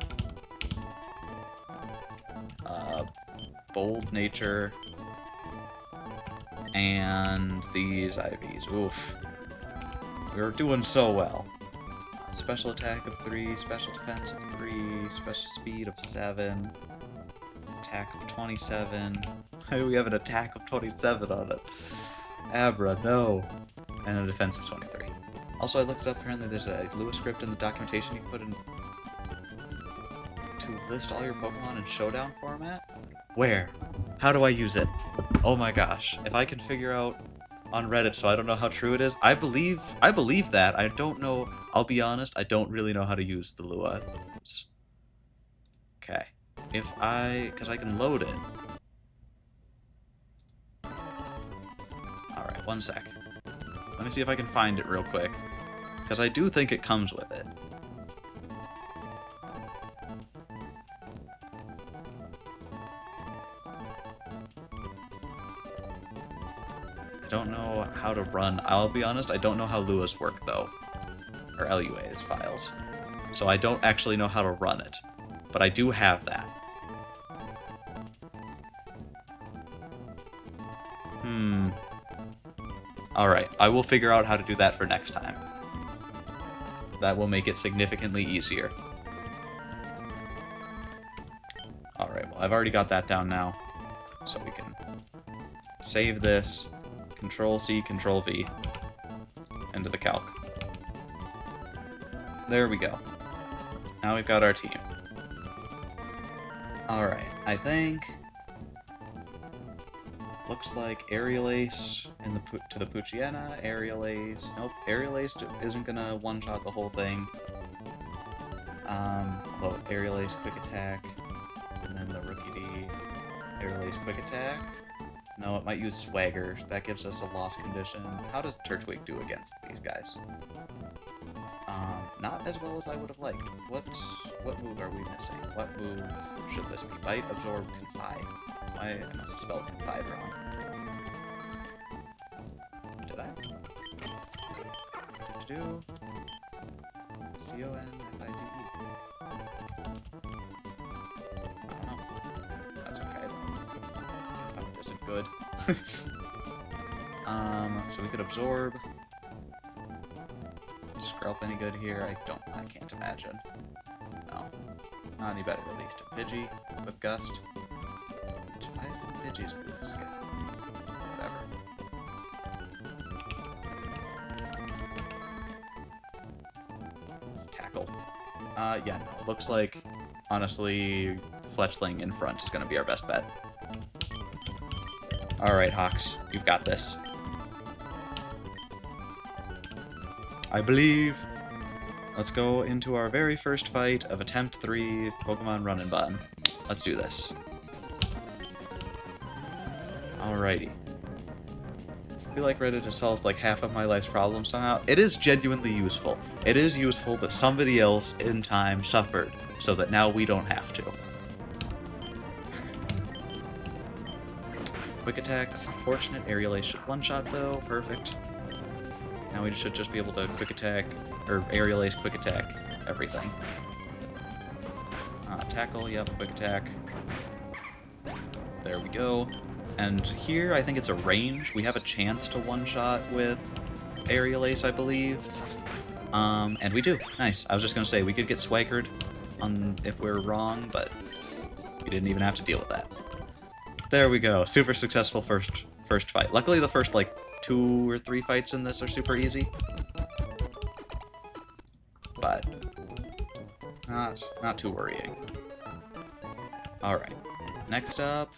Bold Nature. And these IVs. Oof. We're doing so well. Special attack of 3, special defense of 3, special speed of 7, attack of 27. Why do we have an attack of 27 on it? Abra, no. And a defense of 23. Also, I looked it up. Apparently there's a Lua script in the documentation you put in to list all your Pokemon in Showdown format. Where? How do I use it? Oh my gosh. If I can figure out on Reddit, so I don't know how true it is. I believe that. I don't know. I'll be honest, I don't really know how to use the Luas. Okay. Because I can load it. Alright, 1 sec. Let me see if I can find it real quick. Because I do think it comes with it. I don't know how to run. I'll be honest, I don't know how Luas work, though. Or LUA's files. So I don't actually know how to run it. But I do have that. Alright, I will figure out how to do that for next time. That will make it significantly easier. Alright, well, I've already got that down now. So we can save this, Control-C, Control-V, into the calc. There we go. Now we've got our team. Alright, I think... Looks like Aerial Ace to the Poochyena, Aerial Ace... Nope, Aerial Ace isn't gonna one-shot the whole thing. Although Aerial Ace Quick Attack, and then the Rookie D, Aerial Ace Quick Attack. No, it might use Swagger. That gives us a loss condition. How does Turtwig do against these guys? Not as well as I would have liked. What move are we missing? What move should this be? Bite, Absorb, Confide. I must have spelled Confide wrong. Did I? Do C-O-N-F-I-D-E. I don't know. That's okay though. Confide isn't good. So we could Absorb. Skrelp any good here? I can't imagine. No. Not any better, at least. Pidgey with Gust. I have Pidgey's with Skip. Whatever. Tackle. Yeah, no. Looks like, honestly, Fletchling in front is going to be our best bet. Alright, Hawks. You've got this. I believe. Let's go into our very first fight of Attempt 3 Pokemon Run and BUN. Let's do this. Alrighty. I feel like Reddit has solved like half of my life's problems somehow. It is genuinely useful. It is useful that somebody else in time suffered, so that now we don't have to. Quick Attack, that's unfortunate. Aerial Ace should one-shot though, perfect. Now we should just be able to Quick Attack, or Aerial Ace Quick Attack everything. Tackle, yep, Quick Attack. There we go. And here, I think it's a range. We have a chance to one-shot with Aerial Ace, I believe. And we do. Nice. I was just going to say, we could get swaggered if we're wrong, but we didn't even have to deal with that. There we go. Super successful first fight. Luckily, the first, like, 2 or 3 fights in this are super easy. But not too worrying. Alright. Next up,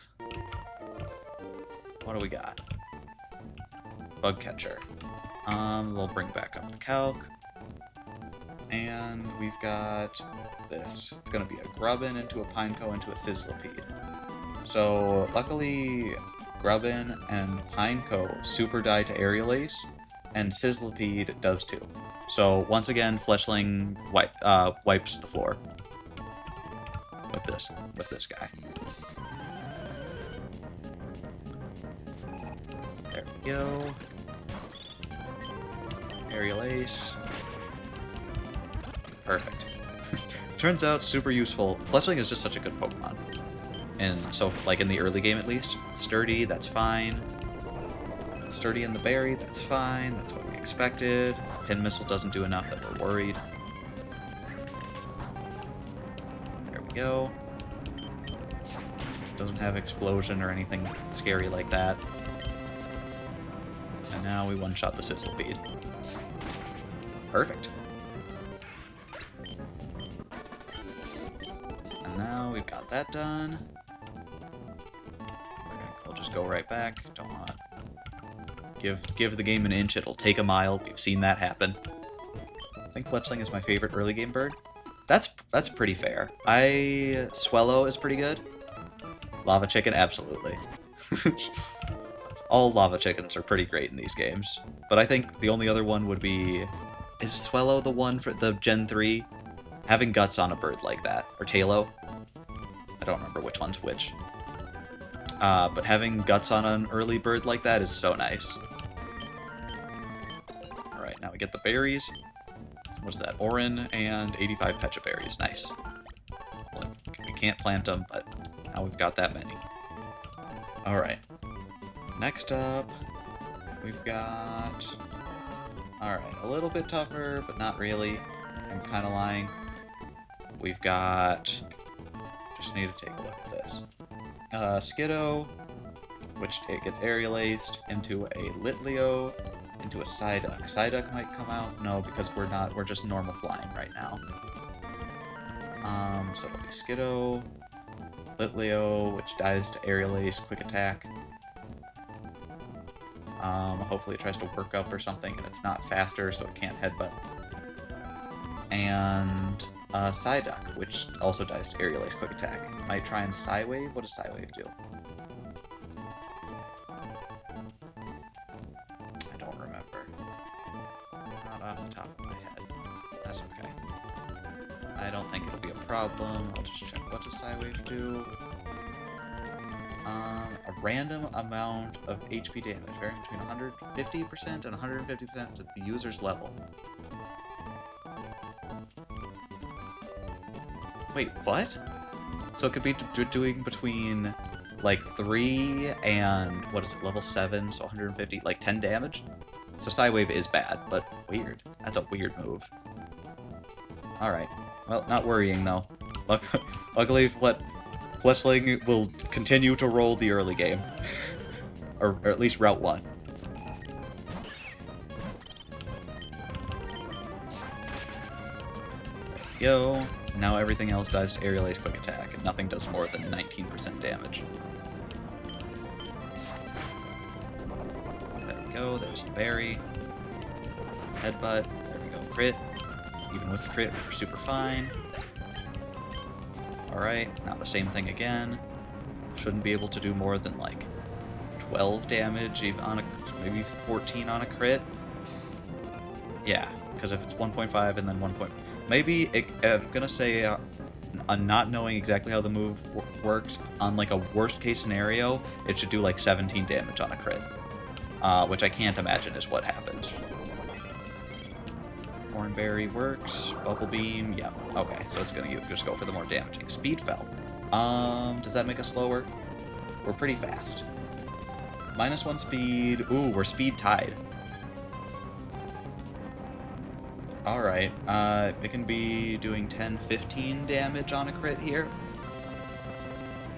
what do we got? Bug Catcher. We'll bring back up the calc. And we've got this. It's gonna be a Grubbin into a Pineco into a Sizzlipede. So luckily Grubbin and Pineco super die to Aerial Ace, and Sizzlipede does too. So once again, Fletchling wipes the floor with this guy. There we go. Aerial Ace. Perfect. turns out super useful. Fletchling is just such a good Pokemon. And so, like, in the early game at least. Sturdy, that's fine. Sturdy in the berry, that's fine. That's what we expected. Pin Missile doesn't do enough that we're worried. There we go. Doesn't have Explosion or anything scary like that. And now we one-shot the Sizzlipede. Perfect. And now we've got that done. We'll just go right back. Don't want to give the game an inch, it'll take a mile. We've seen that happen. I think Fletchling is my favorite early game bird. That's pretty fair. Swellow is pretty good. Lava Chicken, absolutely. All Lava Chickens are pretty great in these games. But I think the only other one would be... Is Swellow the one for the Gen 3? Having Guts on a bird like that. Or Talo. I don't remember which one's which. But having Guts on an early bird like that is so nice. Alright, now we get the berries. What is that? Orin and 85 Pecha Berries. Nice. Well, we can't plant them, but now we've got that many. Alright. Next up, we've got... Alright, a little bit tougher, but not really. I'm kind of lying. We've got... Just need to take a look at this. Skiddo, which gets aerial aced, into a Litleo, into a Psyduck. Psyduck might come out? No, because we're just normal flying right now. So it'll be Skiddo, Litleo, which dies to aerial ace, quick attack. Hopefully it tries to work up or something, and it's not faster, so it can't headbutt. And Psyduck, which also dies to aerial ace, quick attack. Might try and Psywave. What does Psywave do? I don't remember. Not off the top of my head. That's okay. I don't think it'll be a problem. I'll just check. What does Psywave do? A random amount of HP damage, varying between 150% and 150% of the user's level. Wait, what? So it could be doing between, like, 3 and, what is it, level 7, so 150, like, 10 damage? So Psywave is bad, but weird. That's a weird move. Alright. Well, not worrying, though. Luckily, Fletchling will continue to roll the early game. or at least Route 1. There we go. Now everything else dies to aerial ace quick attack, and nothing does more than 19% damage. There we go, there's the berry. Headbutt, there we go, crit. Even with the crit, we're super fine. Alright, now the same thing again. Shouldn't be able to do more than like 12 damage, even on maybe 14 on a crit. Yeah, because if it's 1.5 and then 1. Maybe, I'm gonna say, not knowing exactly how the move works, on like a worst case scenario, it should do like 17 damage on a crit. Which I can't imagine is what happens. Thornberry works, Bubble Beam, yeah, okay, so it's gonna just go for the more damaging. Speed Fell. Does that make us slower? We're pretty fast. -1 speed, ooh, we're speed tied. Alright, it can be doing 10-15 damage on a crit here.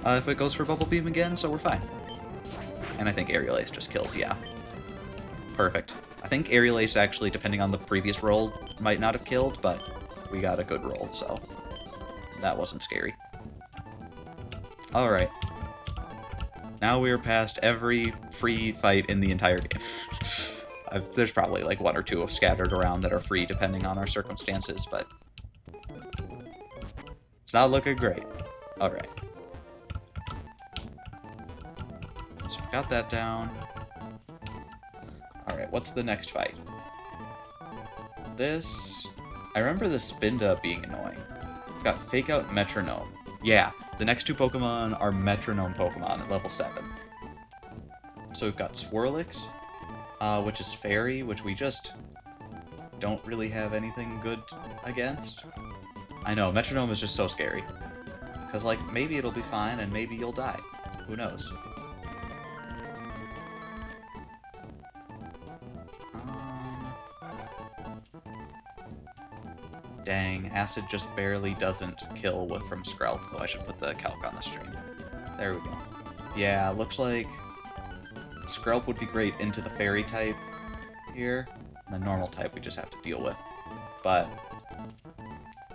If it goes for Bubble Beam again, so we're fine. And I think Aerial Ace just kills, yeah. Perfect. I think Aerial Ace actually, depending on the previous roll, might not have killed, but we got a good roll, so that wasn't scary. Alright. Now we're past every free fight in the entire game. There's probably like 1 or 2 scattered around that are free depending on our circumstances, but it's not looking great. Alright. So we got that down. Alright, what's the next fight? This... I remember the Spinda being annoying. It's got Fake Out and Metronome. Yeah, the next 2 Pokemon are Metronome Pokemon at level 7. So we've got Swirlix, which is Fairy, which we just don't really have anything good against. I know, Metronome is just so scary. Because, like, maybe it'll be fine, and maybe you'll die. Who knows? Dang, Acid just barely doesn't kill from Skrelp. Oh, I should put the calc on the stream. There we go. Yeah, looks like Skrelp would be great into the Fairy type here. And the normal type we just have to deal with. But,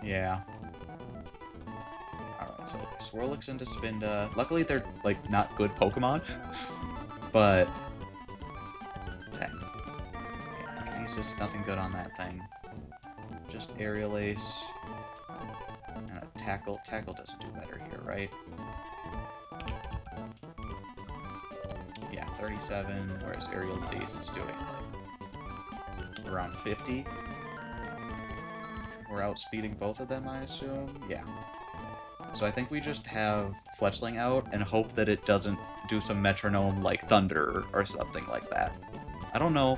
yeah. Alright, so Swirlix into Spinda. Luckily they're, like, not good Pokemon. But, dang. Yeah, Kinesis, nothing good on that thing. Just Aerial Ace. And a Tackle. Tackle doesn't do better here, right? Yeah, 37, whereas Aerial Ace is doing, like, around 50. We're outspeeding both of them, I assume? Yeah. So I think we just have Fletchling out and hope that it doesn't do some Metronome like Thunder or something like that. I don't know.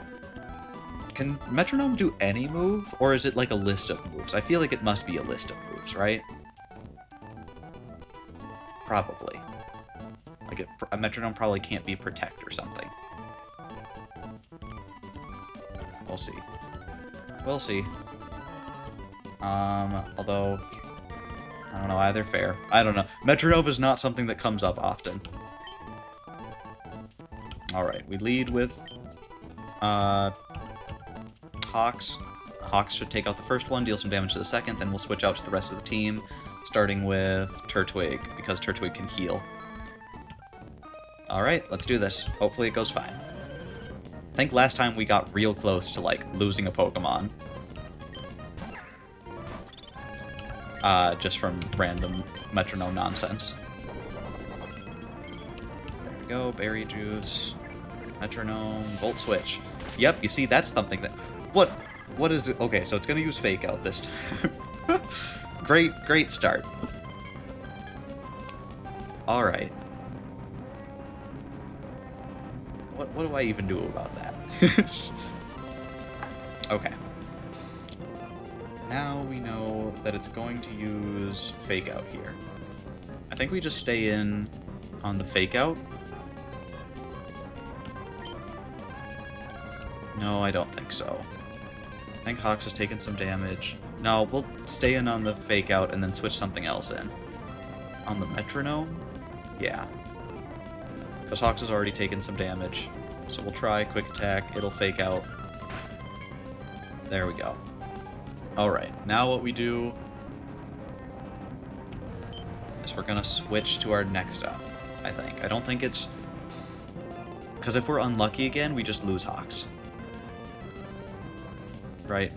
Can Metronome do any move, or is it like a list of moves? I feel like it must be a list of moves, right? Probably. Like, a Metronome probably can't be Protect or something. We'll see. We'll see. Although, I don't know, either fair. I don't know. Metronome is not something that comes up often. Alright, we lead with, Hawks. Hawks should take out the first one, deal some damage to the second, then we'll switch out to the rest of the team, starting with Turtwig, because Turtwig can heal. Alright, let's do this. Hopefully it goes fine. I think last time we got real close to, like, losing a Pokemon. Just from random Metronome nonsense. There we go, Berry Juice, Metronome, Volt Switch. Yep, you see, that's something that... What is it? Okay, so it's gonna use Fake Out this time. Great start. Alright. What do I even do about that? Okay. Now we know that it's going to use Fake Out here. I think we just stay in on the Fake Out. No, I don't think so. I think Hawks has taken some damage. No, we'll stay in on the Fake Out and then switch something else in. On the Metronome? Yeah. Because Hawks has already taken some damage. So we'll try Quick Attack, it'll Fake Out. There we go. Alright, now what we do is we're gonna switch to our next up, I think. I don't think it's... Because if we're unlucky again, we just lose Hawks. Right?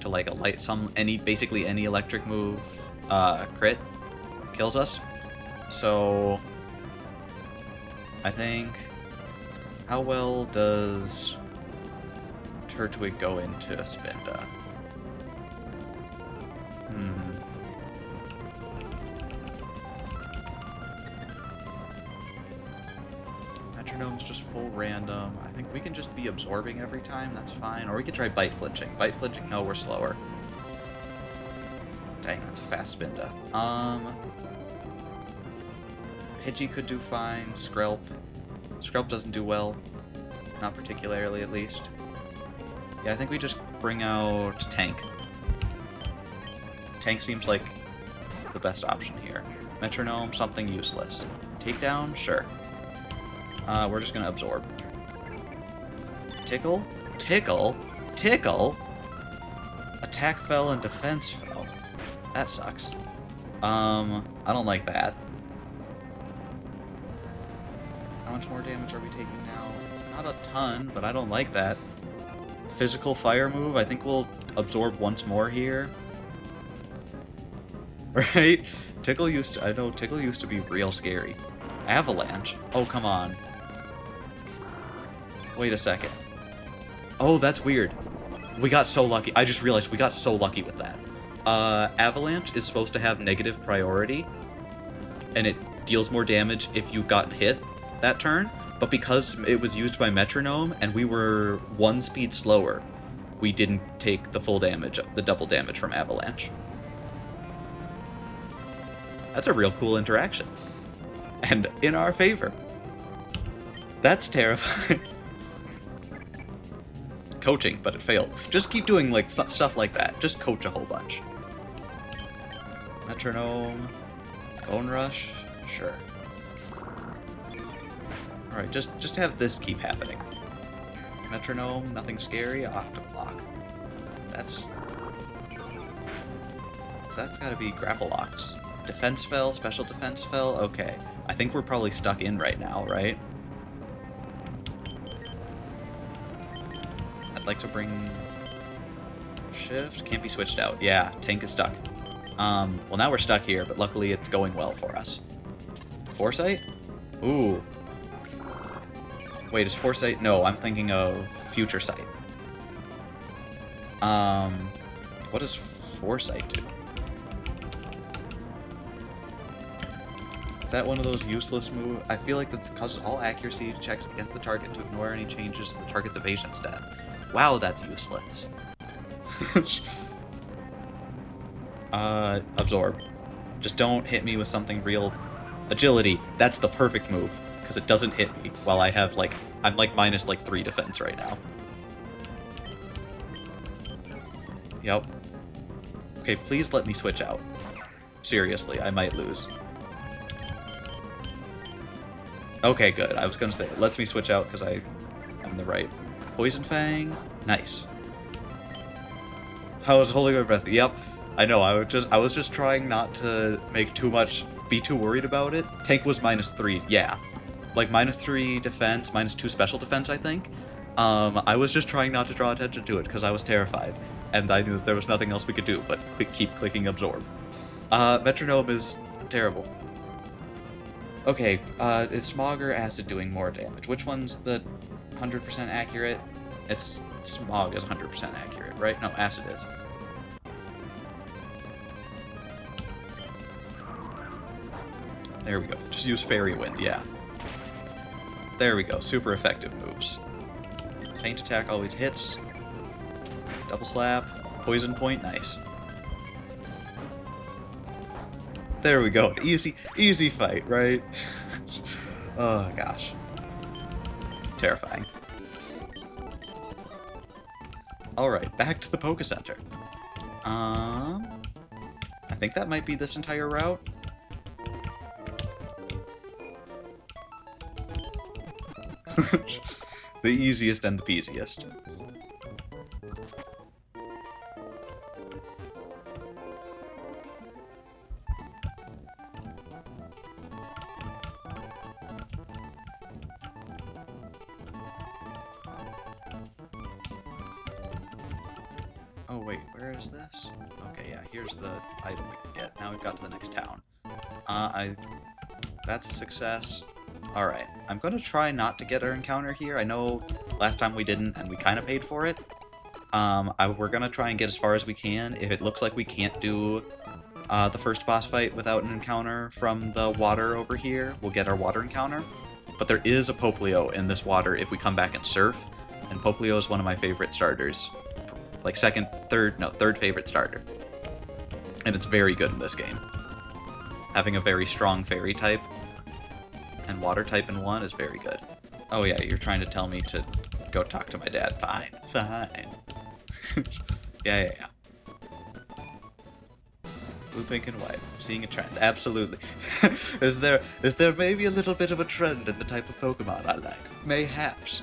To like a basically any electric move crit kills us. So I think, how well does Turtwig go into Spinda? Metronome's just full random. I think we can just be absorbing every time, that's fine. Or we could try Bite Flinching. Bite Flinching, no, we're slower. Dang, that's a fast Spinda. Pidgey could do fine. Skrelp. Skrelp doesn't do well. Not particularly, at least. Yeah, I think we just bring out Tank. Tank seems like the best option here. Metronome, something useless. Takedown? Sure. We're just gonna absorb. Tickle? Tickle? Tickle? Attack fell and defense fell. That sucks. I don't like that. How much more damage are we taking now? Not a ton, but I don't like that. Physical fire move, I think we'll absorb once more here. Right? Tickle used to, I know Tickle used to be real scary. Avalanche? Oh, come on. Wait a second. Oh, that's weird. We got so lucky. I just realized we got so lucky with that. Avalanche is supposed to have negative priority, and it deals more damage if you've gotten hit that turn, but because it was used by Metronome and we were 1 speed slower, we didn't take the full damage, the double damage from Avalanche. That's a real cool interaction. And in our favor. That's terrifying. Coaching, but it failed. Just keep doing like stuff like that. Just coach a whole bunch. Metronome. Bone rush. Sure. Alright, just have this keep happening. Metronome, nothing scary. Octoblock. That's gotta be grapple locks. Defense fell, special defense fell. Okay. I think we're probably stuck in right now, right? I'd like to bring shift. Can't be switched out. Yeah, tank is stuck. Well, now we're stuck here, but luckily it's going well for us. Foresight? Ooh. Wait, is Foresight? No, I'm thinking of Future Sight. What does Foresight do? Is that one of those useless moves? I feel like that's causes all accuracy checks against the target to ignore any changes in the target's evasion stat. Wow, that's useless. Absorb. Just don't hit me with something real. Agility. That's the perfect move, because it doesn't hit me while I have, like, I'm, like, minus, like, 3 defense right now. Yep. Okay, please let me switch out. Seriously, I might lose. Okay, good. I was gonna say, it lets me switch out because I'm the right. Poison Fang? Nice. How was Holy Guard Breath? Yep. I know, I was just trying not to be too worried about it. Tank was -3, yeah. Like, -3 defense, -2 special defense, I think. I was just trying not to draw attention to it, because I was terrified. And I knew that there was nothing else we could do but keep clicking Absorb. Metronome is terrible. Okay, is Smog or Acid doing more damage? Which one's the 100% accurate? It's Smog is 100% accurate, right? No, Acid is. There we go. Just use Fairy Wind, yeah. There we go. Super effective moves. Feint attack always hits. Double slap. Poison point, nice. There we go. Easy fight, right? Oh, gosh. Terrifying. Alright, back to the Poké Center. I think that might be this entire route. The easiest and the peasiest. Oh wait, where is this? Okay, yeah, here's the item we can get. Now we've got to the next town. That's a success. Alright, I'm gonna try not to get our encounter here. I know last time we didn't, and we kind of paid for it. We're gonna try and get as far as we can. If it looks like we can't do the first boss fight without an encounter from the water over here, we'll get our water encounter. But there is a Poplio in this water if we come back and surf, and Poplio is one of my favorite starters. Like third favorite starter. And it's very good in this game. Having a very strong fairy type and water type in one is very good. Oh yeah, you're trying to tell me to go talk to my dad. Fine. Yeah. Blue, pink, and white. Seeing a trend. Absolutely. Is there maybe a little bit of a trend in the type of Pokemon I like? Mayhaps.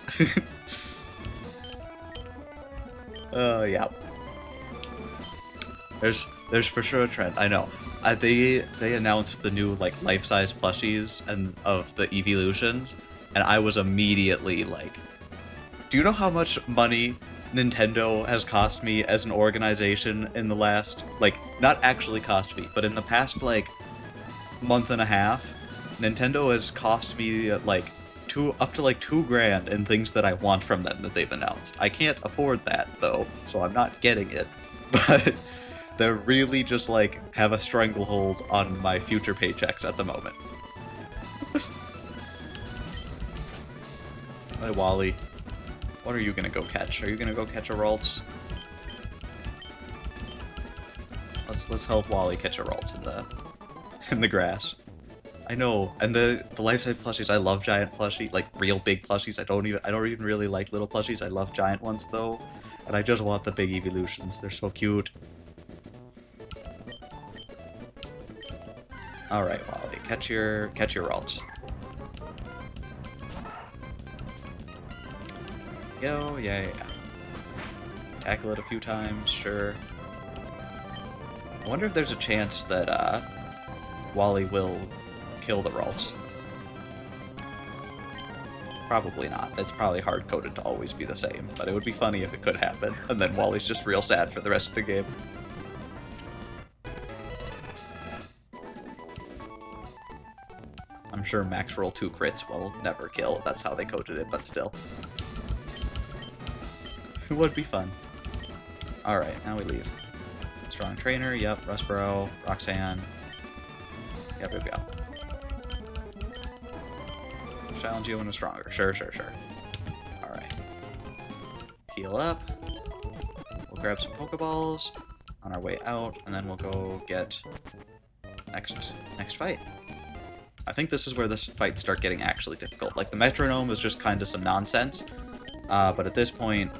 Yeah. There's for sure a trend. I know. They announced the new like life-size plushies and of the evolutions, and I was immediately like, do you know how much money Nintendo has cost me as an organization in the last, like, not actually cost me, but in the past like month and a half, Nintendo has cost me like up to like $2,000 in things that I want from them that they've announced. I can't afford that though, so I'm not getting it. But they're really just like have a stranglehold on my future paychecks at the moment. Hi, Wally. What are you gonna go catch? Are you gonna go catch a Ralts? Let's help Wally catch a Ralts in the in the grass. I know, and the life-size plushies, I love giant plushie, like real big plushies. I don't even really like little plushies. I love giant ones though, and I just want the big evolutions. They're so cute. All right, Wally, catch your Ralts. Yo, yeah. Tackle it a few times, sure. I wonder if there's a chance that Wally will kill the Ralts. Probably not. It's probably hard-coded to always be the same, but it would be funny if it could happen, and then Wally's just real sad for the rest of the game. I'm sure max roll 2 crits will never kill. That's how they coded it, but still. It would be fun. Alright, now we leave. Strong Trainer, yep, Rustboro, Roxanne. Yep. Challenge you when it's stronger. Sure. Alright. Heal up. We'll grab some Pokeballs on our way out, and then we'll go get next fight. I think this is where this fights start getting actually difficult. Like, the metronome is just kind of some nonsense, but at this point,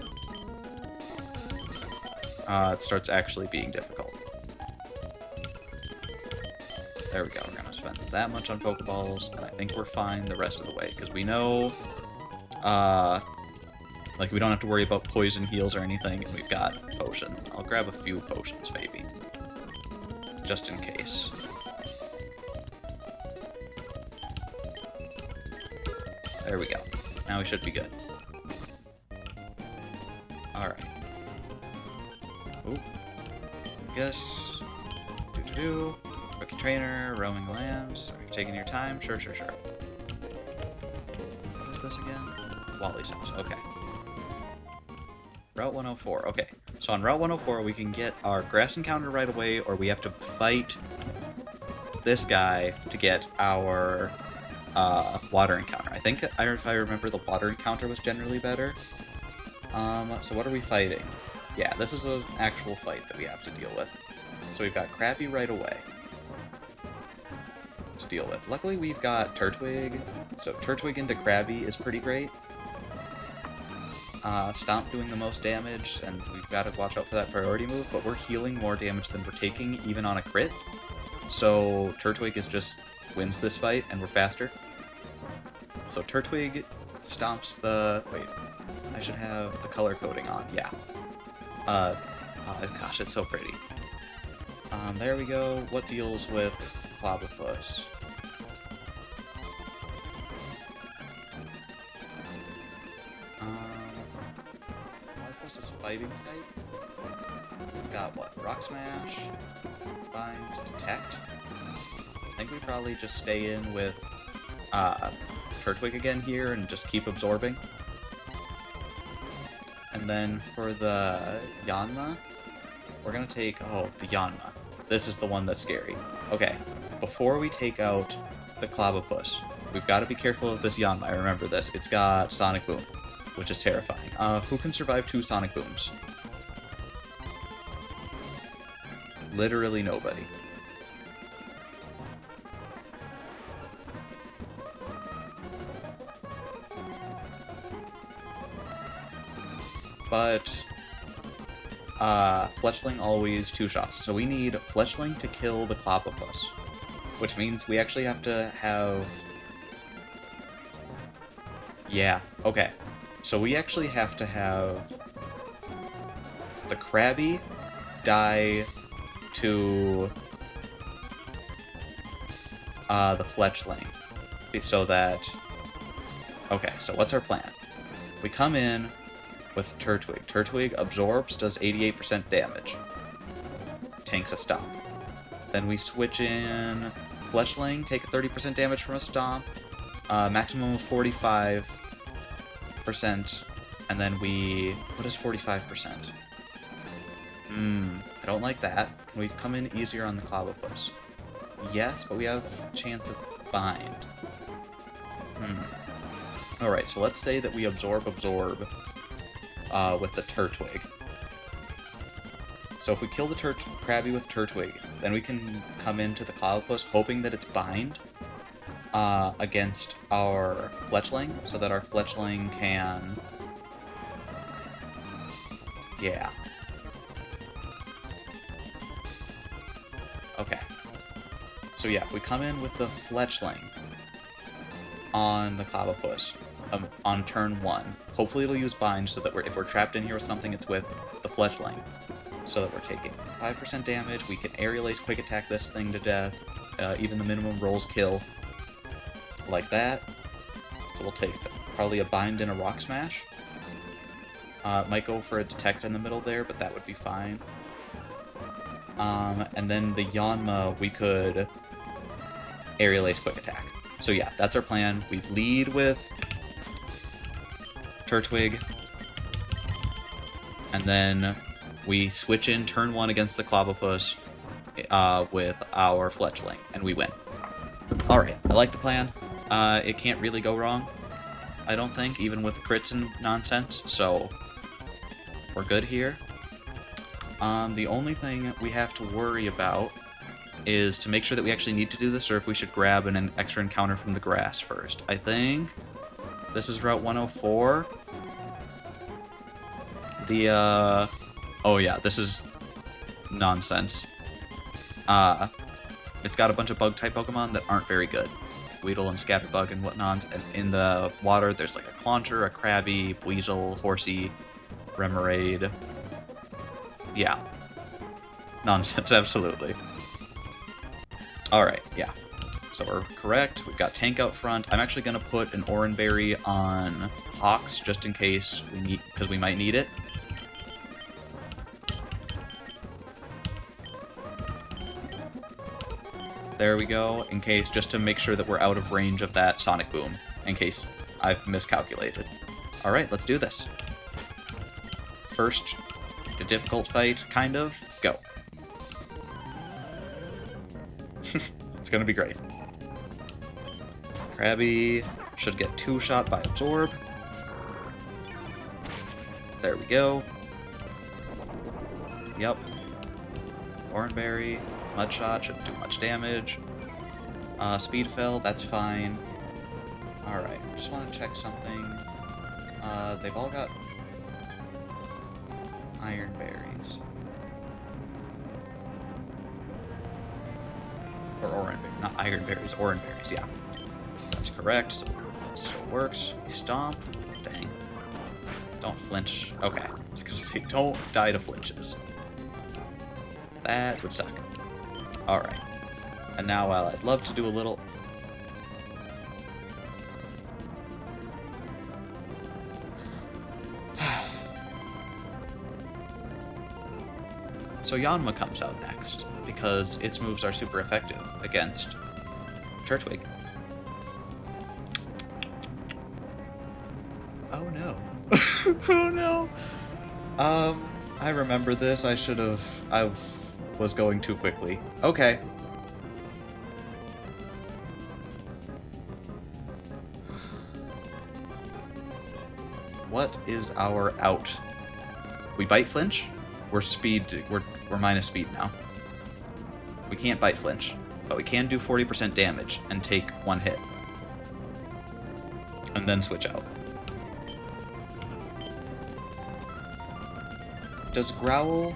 it starts actually being difficult. There we go, we're gonna spend that much on Pokeballs, and I think we're fine the rest of the way, because we know, like, we don't have to worry about poison heals or anything, and we've got potion. I'll grab a few potions, maybe. Just in case. There we go. Now we should be good. Alright. Ooh. Guess. Rookie Trainer, Roaming Lands. Are you taking your time? Sure. What is this again? Wally's house. Okay. Route 104. Okay. So on Route 104, we can get our grass encounter right away, or we have to fight this guy to get our water encounter. I think, if I remember, the water encounter was generally better. So what are we fighting? Yeah, this is an actual fight that we have to deal with. So we've got Krabby right away to deal with. Luckily, we've got Turtwig, so Turtwig into Krabby is pretty great. Stomp doing the most damage, and we've got to watch out for that priority move, but we're healing more damage than we're taking, even on a crit. So Turtwig wins this fight, and we're faster. So Turtwig stomps the... Wait, I should have the color coding on, yeah. Oh gosh, it's so pretty. There we go. What deals with Clobbopus? Clobbopus is fighting type. It's got what? Rock Smash, Bind, Detect. I think we probably just stay in with Turtwig again here and just keep absorbing. And then for the Yanma, we're gonna take, the Yanma. This is the one that's scary. Okay, before we take out the Clobbopus, we've got to be careful of this Yanma. I remember this. It's got Sonic Boom, which is terrifying. Who can survive 2 Sonic Booms? Literally nobody. But Fletchling always 2 shots. So we need Fletchling to kill the Clobbopus, which means we actually have to have... Yeah, okay. So we actually have to have the Krabby die to the Fletchling, so that... Okay, so what's our plan? We come in with Turtwig. Turtwig absorbs, does 88% damage. Tanks a Stomp. Then we switch in Fletchling, take 30% damage from a Stomp, maximum of 45%, and then we... What is 45%? I don't like that. Can we come in easier on the Clobbopus? Yes, but we have a chance of Bind. Alright, so let's say that we absorb with the Turtwig. So if we kill the Krabby with Turtwig, Then we can come into the Cloudpuss, hoping that it's bind against our Fletchling, so that our Fletchling can... Yeah. Okay. So yeah, if we come in with the Fletchling on the Cloudpuss on turn 1, hopefully it'll use bind so that if we're trapped in here with something, it's with the Fletchling. So that we're taking 5% damage, we can Aerial Ace Quick Attack this thing to death, even the minimum rolls kill, like that. So we'll take probably a Bind and a Rock Smash. Might go for a Detect in the middle there, but that would be fine. And then the Yanma, we could Aerial Ace Quick Attack. So yeah, that's our plan. We lead with Turtwig, and then we switch in turn 1 against the Clobbopus with our Fletchling, and we win. Alright, I like the plan. It can't really go wrong, I don't think, even with the crits and nonsense, so we're good here. The only thing we have to worry about is to make sure that we actually need to do this, or if we should grab an extra encounter from the grass first. I think this is Route 104. Oh yeah, this is nonsense. It's got a bunch of bug-type Pokemon that aren't very good. Weedle and Scatterbug and whatnot. And in the water, there's like a Clauncher, a Krabby, Weasel, Horsey, Remoraid. Yeah. Nonsense, absolutely. Alright, yeah. So we're correct. We've got Tank out front. I'm actually going to put an Oranberry on Hawks just in case we need, because we might need it. There we go, in case, just to make sure that we're out of range of that Sonic Boom, in case I've miscalculated. Alright, let's do this. First, a difficult fight, kind of. Go. It's gonna be great. Krabby should get 2-shot by Absorb. There we go. Yep. Oranberry, Mudshot shouldn't do much damage. Speedfell, that's fine. Alright, just want to check something. They've all got Iron Berries. Or Oranberry, not Iron Berries, Orange Berries, yeah. That's correct, so this still works. We stomp. Dang. Don't flinch. Okay, I was gonna say, don't die to flinches. That would suck. Alright. And now, while I'd love to do a little... So Yanma comes out next, because its moves are super effective against Turtwig. Oh no. Oh no. I remember this. I was going too quickly. Okay. What is our out? We bite flinch? We're minus speed now. We can't bite flinch, but we can do 40% damage and take 1 hit. And then switch out. Does Growl...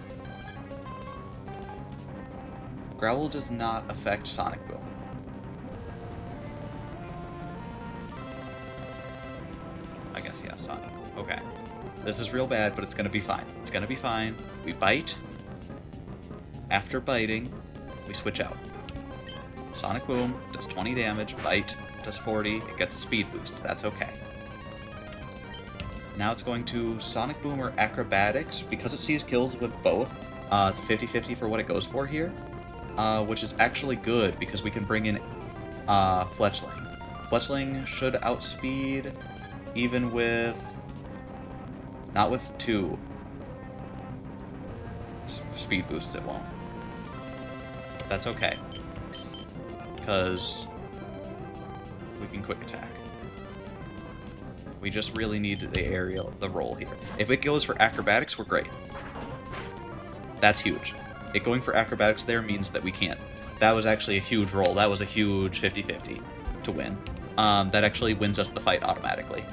Growl does not affect Sonic Boom. I guess, yeah, Sonic Boom. Okay. This is real bad, but it's gonna be fine. It's gonna be fine. We bite. After biting, we switch out. Sonic Boom does 20 damage. Bite does 40. It gets a speed boost. That's okay. Now it's going to Sonic Boom or Acrobatics. Because it sees kills with both, it's a 50-50 for what it goes for here. Which is actually good, because we can bring in Fletchling. Fletchling should outspeed, even with... Not with 2 speed boosts, it won't. That's okay. Because we can quick attack. We just really need the roll here. If it goes for acrobatics, we're great. That's huge. it going for acrobatics there means that we can't. That was actually a huge roll. That was a huge 50-50 to win. That actually wins us the fight automatically.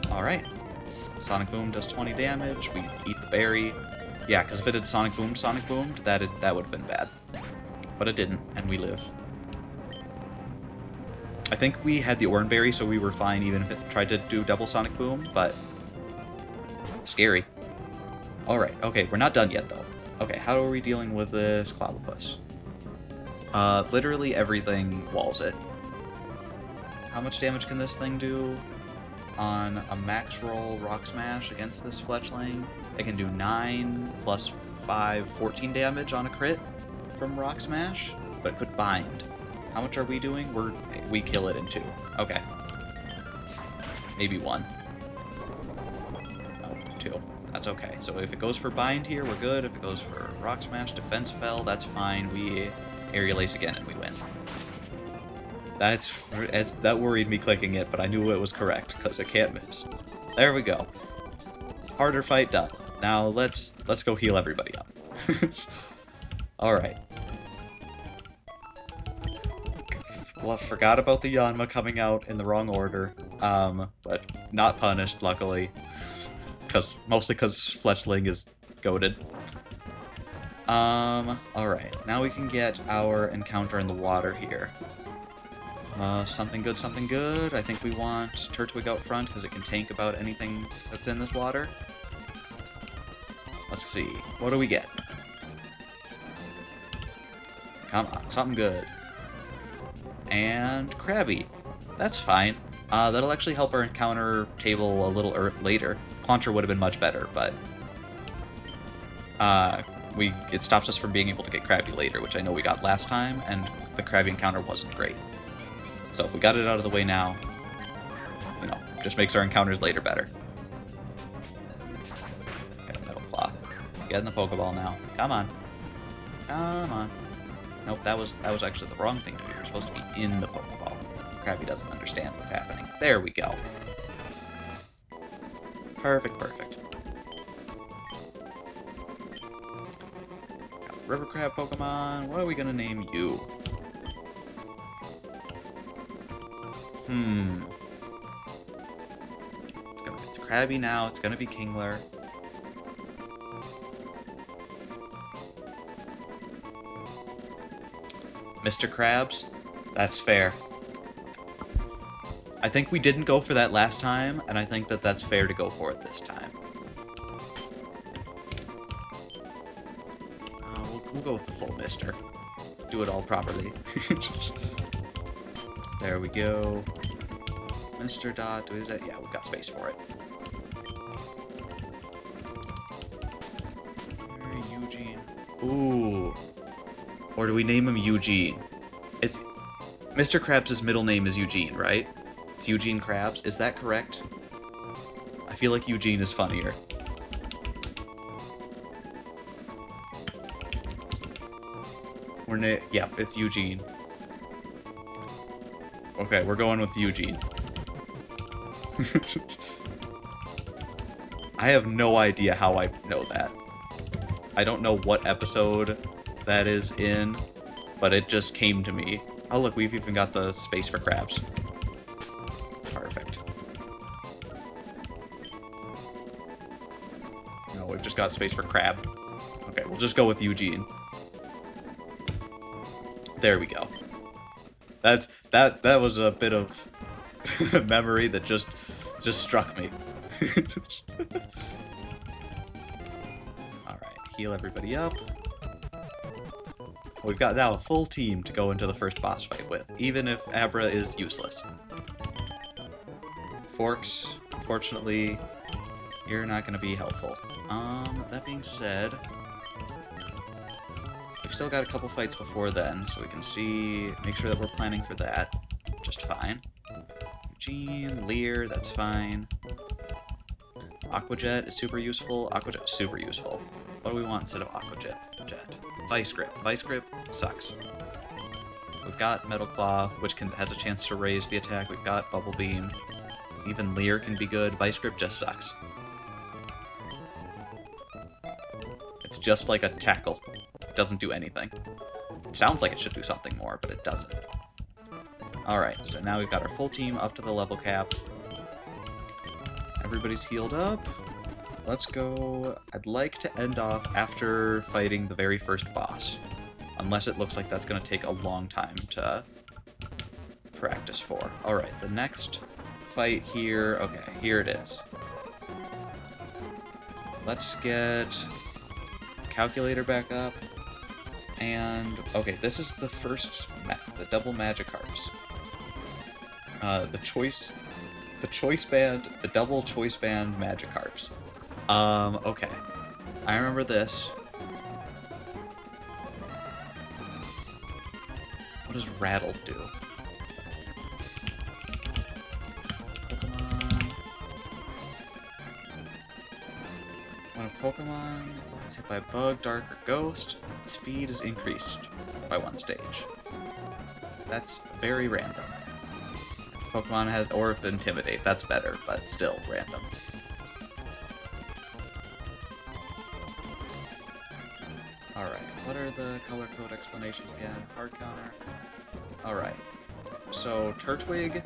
Alright. Sonic Boom does 20 damage. We eat the berry. Yeah, because if it had Sonic Boomed, that would have been bad. But it didn't, and we live. I think we had the Oran Berry, so we were fine even if it tried to do double Sonic Boom, but... Scary. Alright, okay, we're not done yet, though. Okay, how are we dealing with this Clobbopus? Literally everything walls it. How much damage can this thing do? On a max roll Rock Smash against this Fletchling, it can do 9 plus 5, 14 damage on a crit from Rock Smash, but it could bind. How much are we doing? We kill it in 2. Okay. Maybe 1. Oh, 2. That's okay. So if it goes for bind here, we're good. If it goes for Rock Smash, Defense Fell, that's fine. We Aerial Ace again and we win. That worried me clicking it, but I knew it was correct, because it can't miss. There we go. Harder fight done. Now let's go heal everybody up. Alright. Well, forgot about the Yanma coming out in the wrong order, but not punished, luckily. Mostly because Fletchling is goated. Alright. Now we can get our encounter in the water here. Something good, something good. I think we want Turtwig out front because it can tank about anything that's in this water. Let's see. What do we get? Come on, something good. And Krabby. That's fine. That'll actually help our encounter table a little later. Clauncher would have been much better, but... it stops us from being able to get Krabby later, which I know we got last time, and the Krabby encounter wasn't great. So if we got it out of the way now, you know, just makes our encounters later better. Okay, Metal Claw. Get in the Pokeball now. Come on. Come on. Nope, that was actually the wrong thing to do. You're supposed to be in the Pokeball. Krabby doesn't understand what's happening. There we go. Perfect, perfect. Got River Crab Pokemon. What are we gonna name you? It's Krabby now. It's gonna be Kingler. Mr. Krabs? That's fair. I think we didn't go for that last time, and I think that that's fair to go for it this time. We'll go with the full Mister. Do it all properly. There we go. Mr. Dot, is that? Yeah, we've got space for it. Eugene. Ooh. Or do we name him Eugene? It's Mr. Krabs' middle name is Eugene, right? It's Eugene Krabs. Is that correct? I feel like Eugene is funnier. Yeah, it's Eugene. Okay, we're going with Eugene. I have no idea how I know that. I don't know what episode that is in, but it just came to me. Oh look, we've even got the space for crabs. Perfect. No, we've just got space for crab. Okay, we'll just go with Eugene. There we go. That was a bit of memory that just struck me. Alright, heal everybody up. We've got now a full team to go into the first boss fight with, even if Abra is useless. Forks, fortunately, you're not going to be helpful. That being said, we've still got a couple fights before then, so we can make sure that we're planning for that just fine. Eugene, Lear, that's fine. Aqua Jet is super useful. Aqua Jet is super useful. What do we want instead of Aqua Jet? Vice Grip. Vice Grip sucks. We've got Metal Claw, which has a chance to raise the attack. We've got Bubble Beam. Even Lear can be good. Vice Grip just sucks. It's just like a tackle. It doesn't do anything. It sounds like it should do something more, but it doesn't. Alright, so now we've got our full team up to the level cap. Everybody's healed up. Let's go... I'd like to end off after fighting the very first boss. Unless it looks like that's going to take a long time to practice for. Alright, the next fight here... Okay, here it is. Let's get calculator back up. And, okay, this is the first the double Magikarps. The double choice band Magikarps. Okay. I remember this. What does Rattle do? When a Pokemon is hit by a bug, dark, or ghost, the speed is increased by 1 stage. That's very random. If Pokemon has, or if Intimidate, that's better, but still random. Alright, what are the color code explanations again? Hard counter. Alright, so Turtwig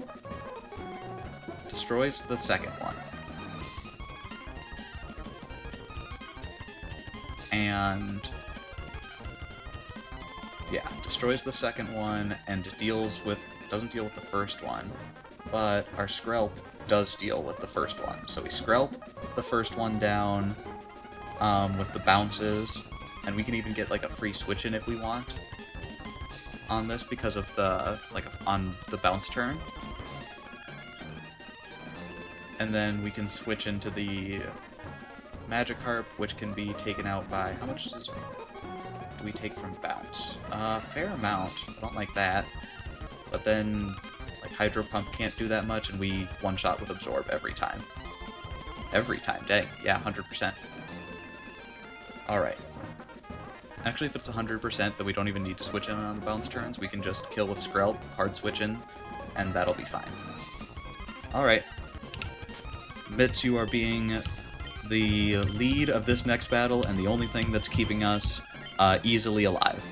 destroys the second one. And yeah, destroys the second one and doesn't deal with the first one, but our Skrelp does deal with the first one. So we Skrelp the first one down with the bounces, and we can even get like a free switch in if we want on this because of the on the bounce turn. And then we can switch into the Magikarp, which can be taken out by... How much do we take from bounce? Fair amount. I don't like that. But then, like, Hydro Pump can't do that much, and we one-shot with Absorb every time. Every time, dang. Yeah, 100%. Alright. Actually, if it's 100% that we don't even need to switch in on the bounce turns, we can just kill with Skrelp, hard switch in, and that'll be fine. Alright. Mitz, you are being the lead of this next battle, and the only thing that's keeping us easily alive.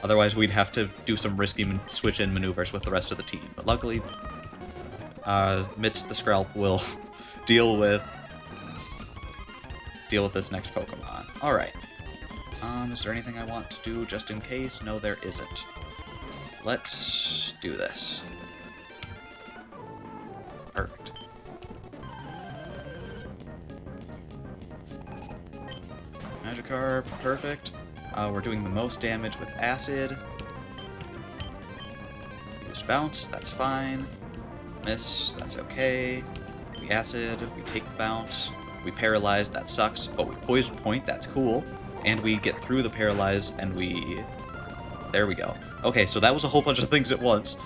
Otherwise, we'd have to do some risky switch-in maneuvers with the rest of the team. But luckily, Mitz the Skrelp will deal with this next Pokemon. Alright. Is there anything I want to do just in case? No, there isn't. Let's do this. Perfect. Magikarp, perfect. We're doing the most damage with Acid. Use Bounce, that's fine. Miss, that's okay. We Acid, we take the Bounce. We Paralyze, that sucks, but we Poison Point, that's cool. And we get through the Paralyze, and we... There we go. Okay, so that was a whole bunch of things at once.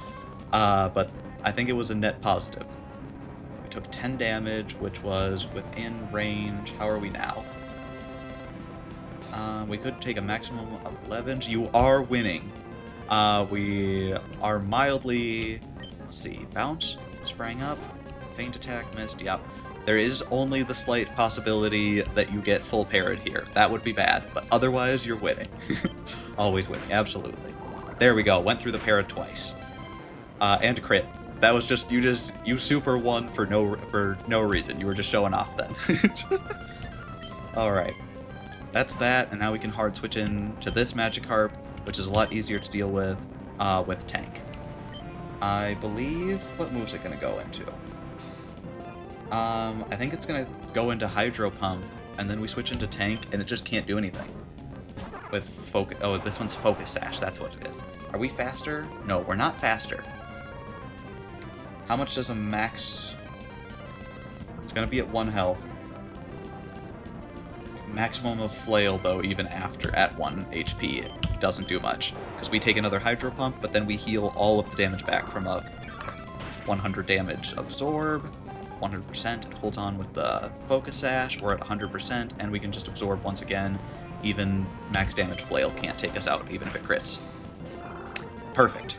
But I think it was a net positive. We took 10 damage, which was within range. How are we now? We could take a maximum of 11. You are winning. We are mildly... Let's see. Bounce. Sprang up. Feint attack. Missed. Yep. There is only the slight possibility that you get full parried here. That would be bad, but otherwise you're winning. Always winning. Absolutely. There we go. Went through the parry twice. And crit. That was just you super won for no reason. You were just showing off then. All right. That's that, and now we can hard switch in to this Magikarp, which is a lot easier to deal with Tank. I believe... What move's it going to go into? I think it's going to go into Hydro Pump, and then we switch into Tank, and it just can't do anything. With Focus... Oh, this one's Focus Sash, that's what it is. Are we faster? No, we're not faster. How much does a max... It's going to be at 1 health. Maximum of Flail, though, even at 1 HP, it doesn't do much. Because we take another Hydro Pump, but then we heal all of the damage back from a 100 damage Absorb, 100%, it holds on with the Focus Sash, we're at 100%, and we can just Absorb once again. Even max damage Flail can't take us out, even if it crits. Perfect.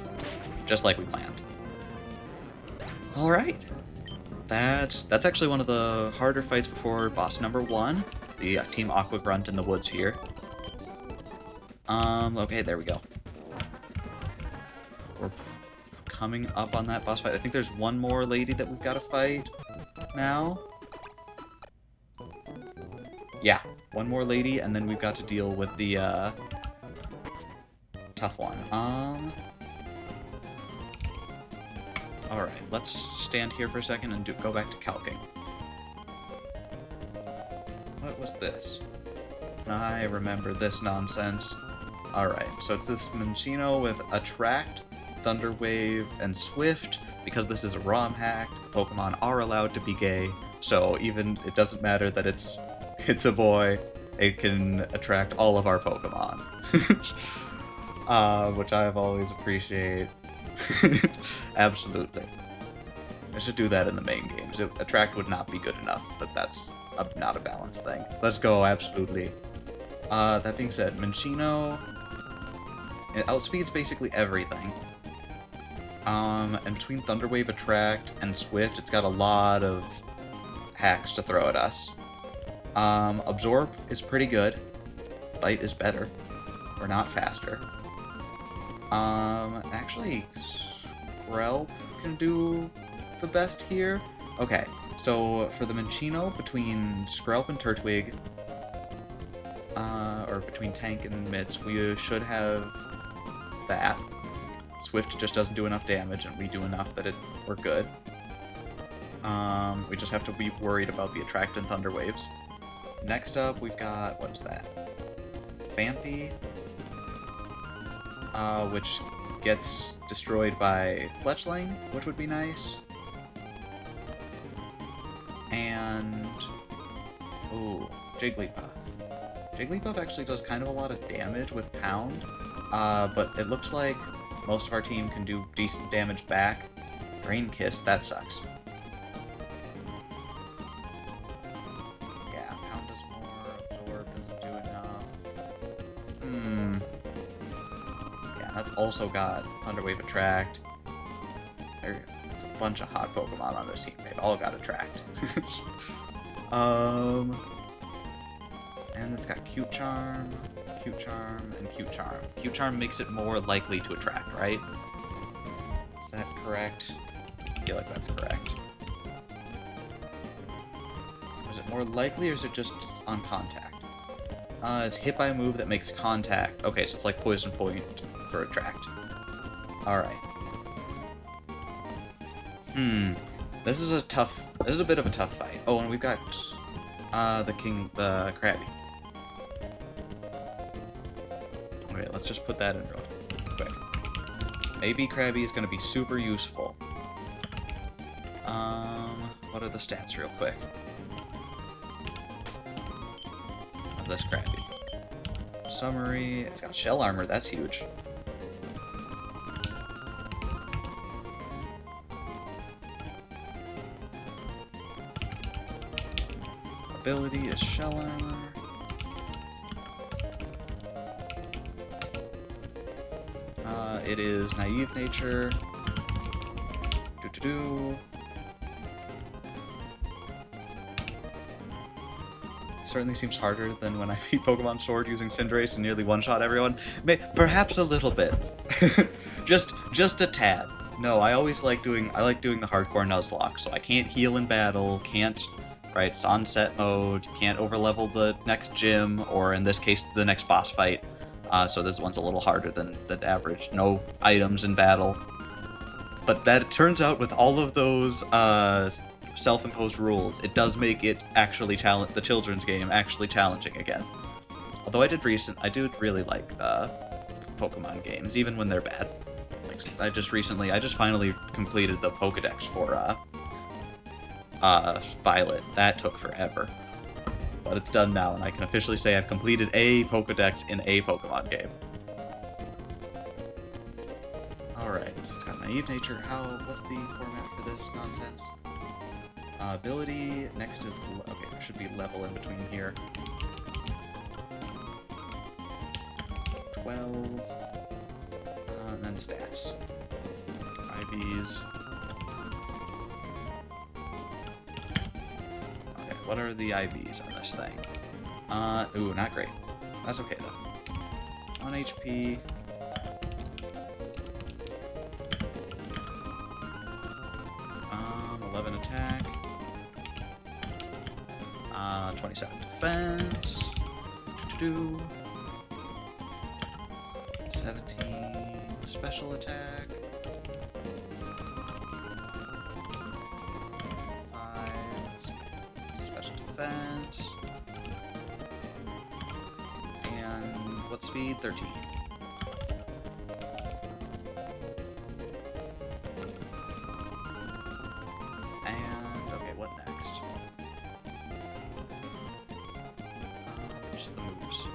Just like we planned. Alright. That's actually one of the harder fights before boss number 1. the Team Aqua Grunt in the woods here. Okay, there we go. We're coming up on that boss fight. I think there's one more lady that we've got to fight now. Yeah, one more lady, and then we've got to deal with the, tough one. Alright, let's stand here for a second and go back to calcing. What was this? I remember this nonsense. Alright, so it's this Minccino with Attract, Thunder Wave, and Swift. Because this is a ROM hack, the Pokemon are allowed to be gay, so even it doesn't matter that it's a boy, it can attract all of our Pokemon. Which I've always appreciated. Absolutely. I should do that in the main games. Attract would not be good enough, but that's not a balanced thing. Let's go, absolutely. That being said, Minccino, it outspeeds basically everything. And between Thunder Wave, Attract, and Swift, it's got a lot of hacks to throw at us. Absorb is pretty good. Bite is better. We're not faster. Actually, Skrelp can do the best here. Okay, so for the Minccino, between Skrelp and Turtwig, or between Tank and Mitz, we should have that. Swift just doesn't do enough damage, and we do enough that we're good. We just have to be worried about the Attract and Thunder Waves. Next up, we've got, what is that? Vampy, which gets destroyed by Fletchling, which would be nice. And, ooh, Jigglypuff. Jigglypuff actually does kind of a lot of damage with Pound, but it looks like most of our team can do decent damage back. Drain Kiss, that sucks. Yeah, Pound does more, Absorb doesn't do enough. Yeah, that's also got Thunder Wave Attract. There's a bunch of hot Pokemon on this team. They've all got Attract. And it's got Cute Charm, Cute Charm, and Cute Charm. Cute Charm makes it more likely to attract, right? Is that correct? I feel like that's correct. Is it more likely, or is it just on contact? It's hit by a move that makes contact. Okay, so it's like Poison Point for attract. Alright. This is a bit of a tough fight. Oh, and we've got the Krabby. Okay, let's just put that in real quick. Maybe Krabby is going to be super useful. What are the stats real quick of this Krabby? Summary, it's got shell armor, that's huge. Ability is shell armor. It is naive nature. Certainly seems harder than when I beat Pokemon Sword using Cinderace and nearly one-shot everyone. Perhaps a little bit. just a tad. No, I like doing the hardcore Nuzlocke, so I can't heal in battle, right, it's on set mode, you can't overlevel the next gym, or in this case, the next boss fight. So this one's a little harder than the average. No items in battle. But that it turns out with all of those self-imposed rules, it does make it actually the children's game actually challenging again. Although I do really like the Pokemon games, even when they're bad. Like I just finally completed the Pokedex for Violet. That took forever. But it's done now, and I can officially say I've completed a Pokedex in a Pokemon game. Alright, so it's got naive nature. What's the format for this nonsense? Ability, next is, okay, there should be level in between here. 12, and then stats. IVs. Okay, what are the IVs on this thing? Ooh, not great. That's okay, though. 1 HP. 11 attack. 27 defense. 17 special attack. 5 special defense. And what speed? 13. And okay, what next? Just the moves.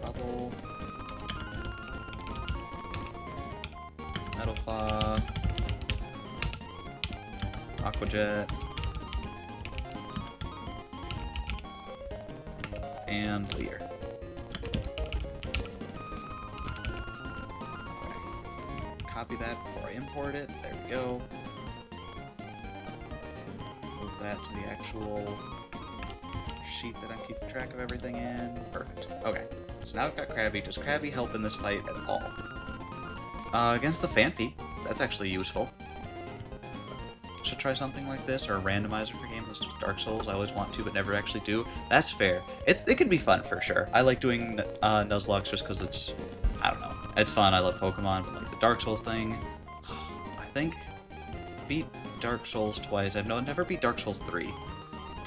Bubble. Metal Claw. Aqua Jet. And Leer. Okay. Copy that before I import it. There we go. Move that to the actual sheet that I'm keeping track of everything in. Perfect. Okay. So now I've got Krabby. Does Krabby help in this fight at all? Against the Phanpy. That's actually useful. Should try something like this, or a randomizer for games like Dark Souls. I always want to, but never actually do. That's fair. It can be fun for sure. I like doing Nuzlocke just because it's, I don't know, it's fun. I love Pokemon, but like the Dark Souls thing, I think beat Dark Souls twice. I've never beat Dark Souls 3,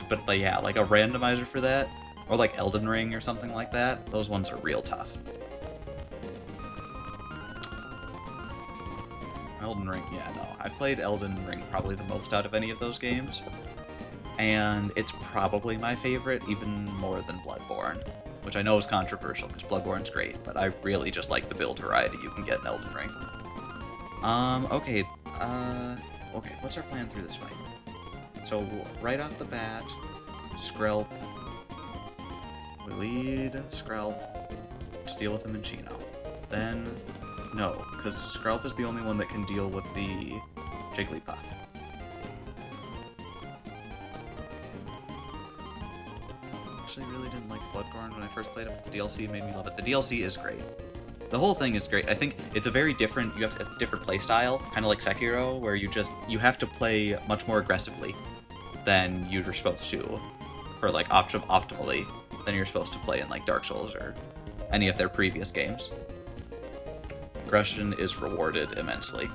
but like, yeah, like a randomizer for that, or like Elden Ring or something like that. Those ones are real tough. Elden Ring, yeah, no. I played Elden Ring probably the most out of any of those games, and it's probably my favorite, even more than Bloodborne, which I know is controversial because Bloodborne's great, but I really just like the build variety you can get in Elden Ring. Okay, what's our plan through this fight? So, right off the bat, Skrelp. We lead Skrelp to deal with the Minccino. Then, no, because Skrelp is the only one that can deal with the Jigglypuff. Actually, really didn't like Bloodborne when I first played it, but the DLC made me love it. The DLC is great. The whole thing is great. I think it's a very different, you have a different play style, kind of like Sekiro, where you have to play much more aggressively than you're supposed to, for like optimally than you're supposed to play in like Dark Souls or any of their previous games. Aggression is rewarded immensely,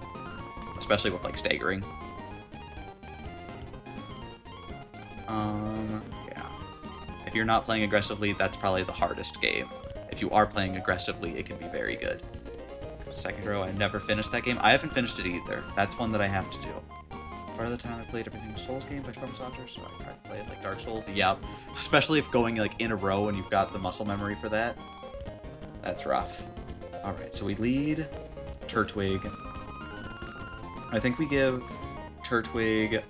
especially with like staggering. Yeah. If you're not playing aggressively, that's probably the hardest game. If you are playing aggressively, it can be very good. Sekiro, I never finished that game. I haven't finished it either. That's one that I have to do. Part of the time I played everything Souls games by From Software, so I tried to play it like Dark Souls. Yeah, especially if going like in a row and you've got the muscle memory for that. That's rough. Alright, so we lead Turtwig. I think we give Turtwig,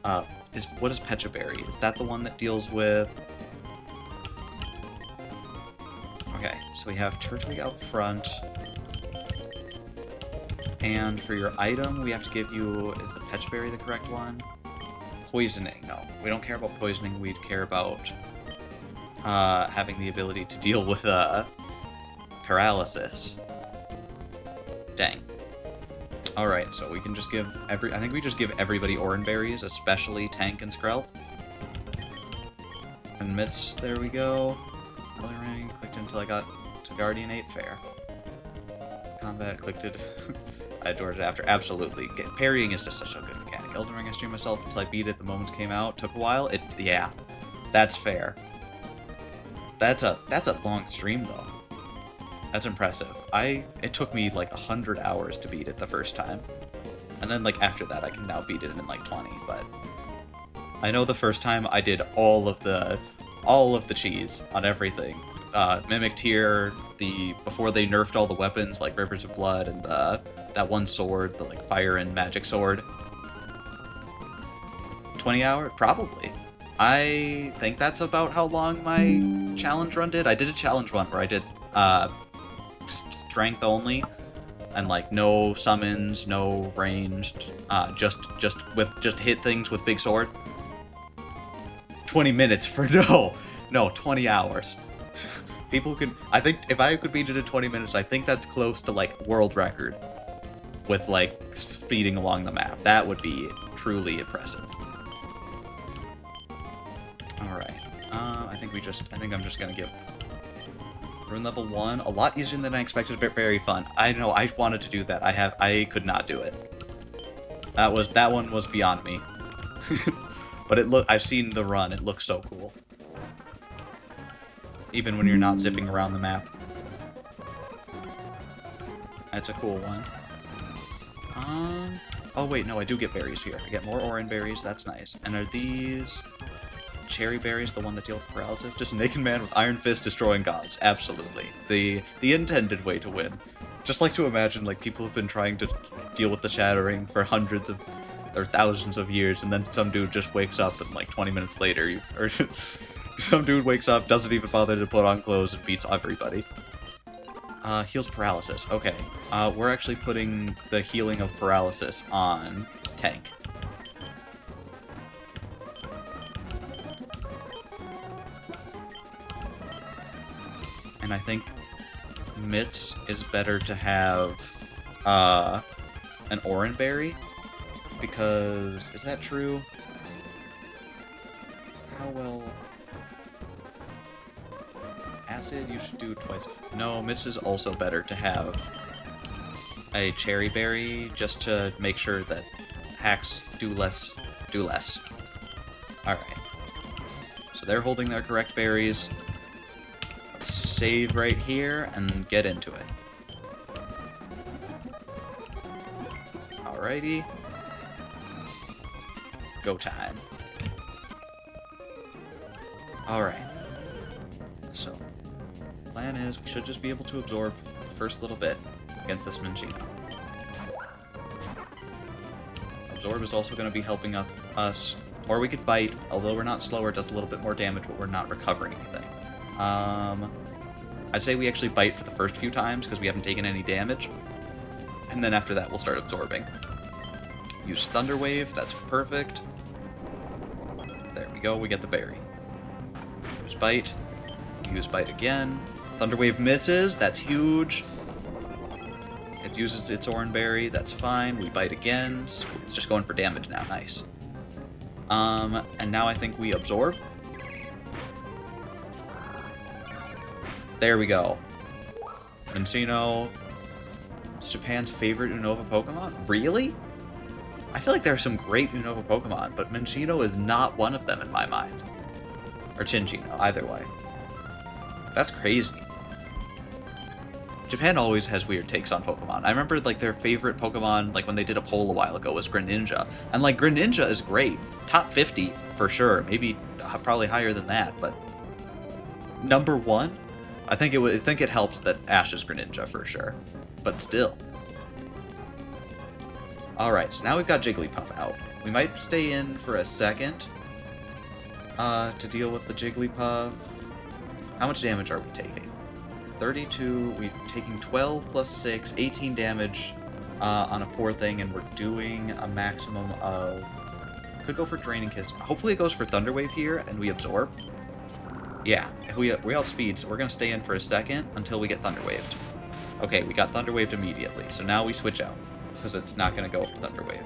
what is Pecha Berry? Is that the one that deals with... Okay, so we have Turtwig out front. And for your item, we have to give you... Is the Pecha Berry the correct one? Poisoning. No, we don't care about poisoning. We'd care about having the ability to deal with paralysis. Dang. Alright, so we can just give I think we just give everybody Oran Berries, especially Tank and Skrelp. And miss, there we go. Early ring, clicked until I got to Guardian 8, fair. Combat, clicked it. I adored it after, absolutely. Parrying is just such a good mechanic. Elden Ring, I streamed myself until I beat it, the moments came out. Took a while, yeah. That's fair. That's a long stream, though. That's impressive. It took me like 100 hours to beat it the first time. And then like after that I can now beat it in like 20, but I know the first time I did all of the cheese on everything. Mimic Tier, before they nerfed all the weapons like Rivers of Blood and that one sword, the like fire and magic sword. 20 hours? Probably. I think that's about how long my challenge run did. I did a challenge run where I did strength only, and like no summons, no ranged, just hit things with big sword. 20 minutes for no 20 hours. People could, I think if I could beat it in 20 minutes, I think that's close to like world record with like speeding along the map. That would be truly impressive. All right. I think I'm just gonna give rune level 1 a lot easier than I expected, but very fun. I know I wanted to do that. I could not do it. That one was beyond me. But I've seen the run. It looks so cool. Even when you're not zipping around the map. That's a cool one. Oh wait, no, I do get berries here. I get more orange berries. That's nice. And are these cherry berries the one that deal with paralysis? Just a naked man with iron fist destroying gods. Absolutely. The intended way to win. Just like to imagine, like, people have been trying to deal with the shattering for hundreds of or thousands of years, and then some dude just wakes up and like 20 minutes later, or some dude wakes up, doesn't even bother to put on clothes, and beats everybody. Heals paralysis. Okay. We're actually putting the healing of paralysis on tank. And I think Mitts is better to have an orange berry, because is that true? How well? Acid, you should do twice. No, Mitts is also better to have a cherry berry, just to make sure that hacks do less. Alright. So they're holding their correct berries. Let's save right here and get into it. Alrighty. Go time. Alright. So, plan is we should just be able to absorb the first little bit against this Minchino. Absorb is also going to be helping us, or we could bite, although we're not slower, it does a little bit more damage, but we're not recovering anything. I'd say we actually bite for the first few times, because we haven't taken any damage, and then after that we'll start absorbing. Use Thunder Wave, that's perfect. There we go, we get the berry. Use Bite. Use Bite again. Thunder Wave misses, that's huge. It uses its orange berry, that's fine. We bite again. It's just going for damage now, nice. And now I think we absorb. There we go. Minchino. It's Japan's favorite Unova Pokemon? Really? I feel like there are some great Unova Pokemon, but Minchino is not one of them in my mind. Or Chinchino, either way. That's crazy. Japan always has weird takes on Pokemon. I remember, like, their favorite Pokemon, like, when they did a poll a while ago, was Greninja. And, like, Greninja is great. Top 50, for sure. Maybe, probably higher than that, but... number 1? I think it helps that Ash is Greninja, for sure. But still. Alright, so now we've got Jigglypuff out. We might stay in for a second to deal with the Jigglypuff. How much damage are we taking? 32, we're taking 12 plus 6, 18 damage on a poor thing, and we're doing a maximum of... could go for Draining Kiss. Hopefully it goes for Thunder Wave here, and we absorb. Yeah, if we outspeed, so we're going to stay in for a second until we get Thunder Waved. Okay, we got Thunder Waved immediately, so now we switch out, because it's not going to go for Thunder Wave.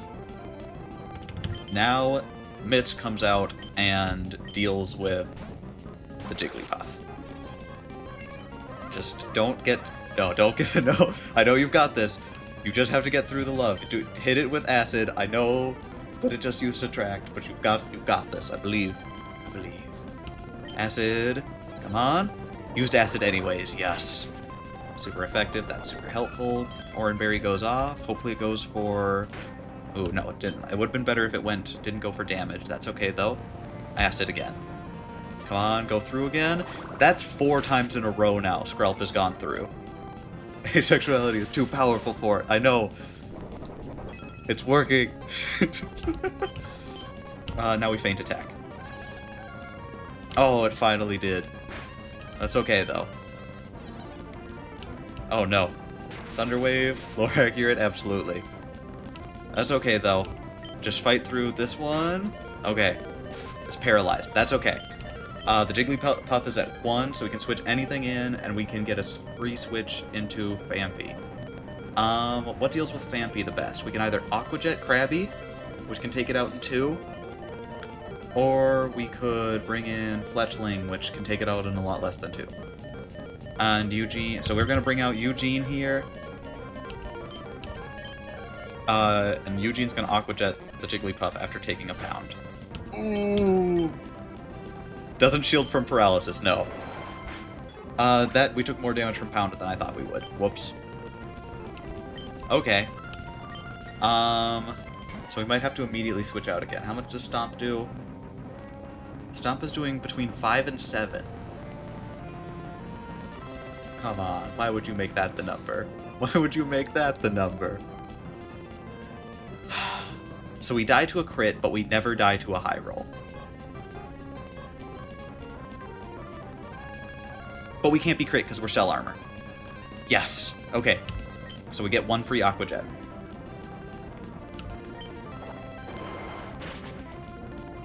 Now, Mitts comes out and deals with the Jigglypuff. Just don't get... no, don't get... no, I know you've got this. You just have to get through the love. Hit it with Acid. I know that it just used Attract, but you've got this, I believe. Acid. Come on. Used Acid anyways, yes. Super effective, that's super helpful. Orange Berry goes off. Hopefully it goes for... ooh, no, it didn't. It would have been better if it didn't go for damage. That's okay, though. Acid again. Come on, go through again. That's 4 times in a row now Skrelp has gone through. Asexuality is too powerful for it. I know. It's working. Now we feint attack. Oh, it finally did. That's okay, though. Oh, no. Thunder Wave, more accurate, absolutely. That's okay, though. Just fight through this one. Okay. It's paralyzed. That's okay. The Jigglypuff is at 1, so we can switch anything in, and we can get a free switch into Phanpy. What deals with Phanpy the best? We can either Aqua Jet Krabby, which can take it out in 2, or we could bring in Fletchling, which can take it out in a lot less than 2. And Eugene, so we're going to bring out Eugene here. And Eugene's going to Aqua Jet the Jigglypuff after taking a pound. Ooh! Doesn't shield from paralysis, no. That we took more damage from pound than I thought we would. Whoops. Okay. So we might have to immediately switch out again. How much does Stomp do? Stomp is doing between 5 and 7. Come on, why would you make that the number? Why would you make that the number? So we die to a crit, but we never die to a high roll. But we can't be crit because we're Shell Armor. Yes! Okay. So we get 1 free Aqua Jet.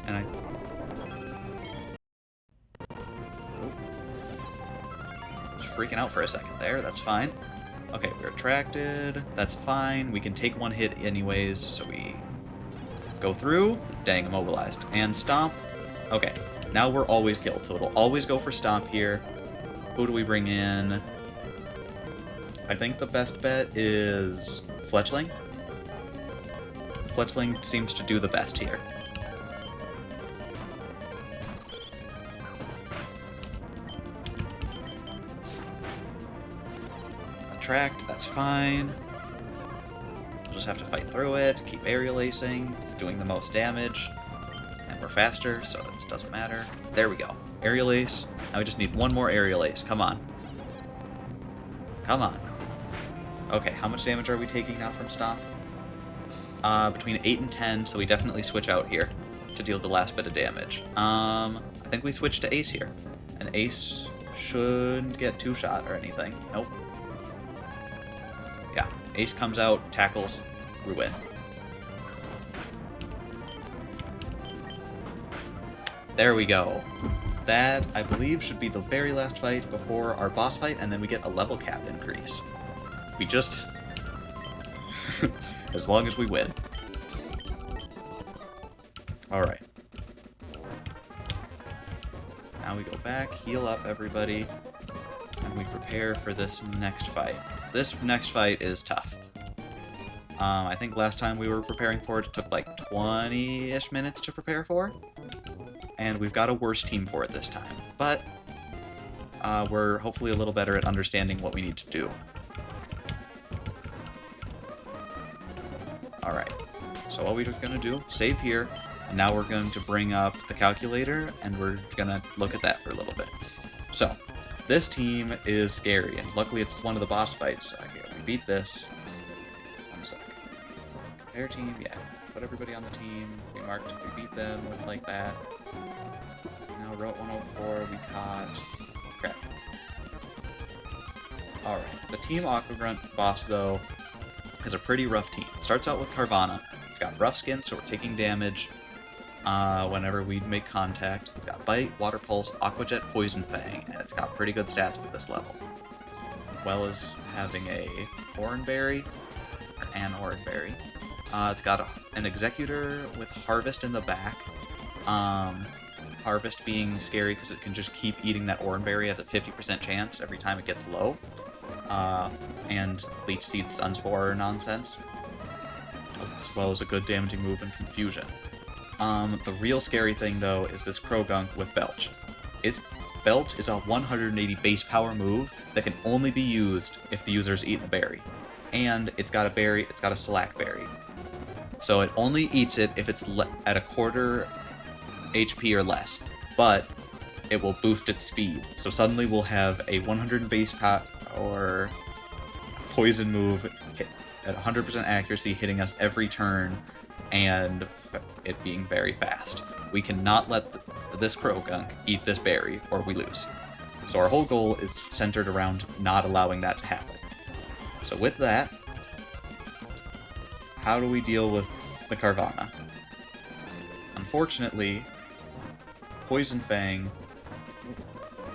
And I... Oh. Just freaking out for a second there. That's fine. Okay, we're attracted. That's fine. We can take 1 hit anyways, so we go through. Dang, immobilized. And Stomp. Okay. Now we're always killed, so it'll always go for Stomp here. Who do we bring in? I think the best bet is Fletchling. Fletchling seems to do the best here. Attract, that's fine. We'll just have to fight through it, keep aerial acing, it's doing the most damage. And we're faster, so it doesn't matter. There we go. Aerial Ace. Now we just need 1 more Aerial Ace. Come on. Come on. Okay, how much damage are we taking now from Stomp? Between 8 and 10, so we definitely switch out here to deal the last bit of damage. I think we switch to Ace here. And Ace shouldn't get 2-shot or anything. Nope. Yeah, Ace comes out, tackles, we win. There we go. That, I believe, should be the very last fight before our boss fight, and then we get a level cap increase. We just... as long as we win. Alright. Now we go back, heal up everybody, and we prepare for this next fight. This next fight is tough. I think last time we were preparing for it, it took like 20-ish minutes to prepare for. And we've got a worse team for it this time. But we're hopefully a little better at understanding what we need to do. Alright, so what we're going to do, save here, and now we're going to bring up the calculator, and we're going to look at that for a little bit. So, this team is scary, and luckily it's one of the boss fights. Okay, we beat this. 1 second. Compare team, yeah. Put everybody on the team. We marked, we beat them with like that. Now Route 104, we caught... Crap. Alright, the Team Aqua Grunt boss, though, is a pretty rough team. It starts out with Carvana. It's got rough skin, so we're taking damage whenever we make contact. It's got Bite, Water Pulse, Aqua Jet, Poison Fang, and it's got pretty good stats for this level. As well as having a Oranberry, or an Oranberry. It's got an Executor with Harvest in the back. Harvest being scary because it can just keep eating that Oranberry at a 50% chance every time it gets low. And Leech Seed Sunspore nonsense. As well as a good damaging move in Confusion. The real scary thing, though, is this Krogunk with Belch. Belch is a 180 base power move that can only be used if the user's eaten a berry. And it's got a berry, it's got a Slack Berry. So it only eats it if it's at a quarter HP or less, but it will boost its speed. So suddenly we'll have a 100 base power poison move hit at 100% accuracy hitting us every turn, and it being very fast. We cannot let this Krogunk eat this berry, or we lose. So our whole goal is centered around not allowing that to happen. So with that, how do we deal with the Carvana? Unfortunately, Poison Fang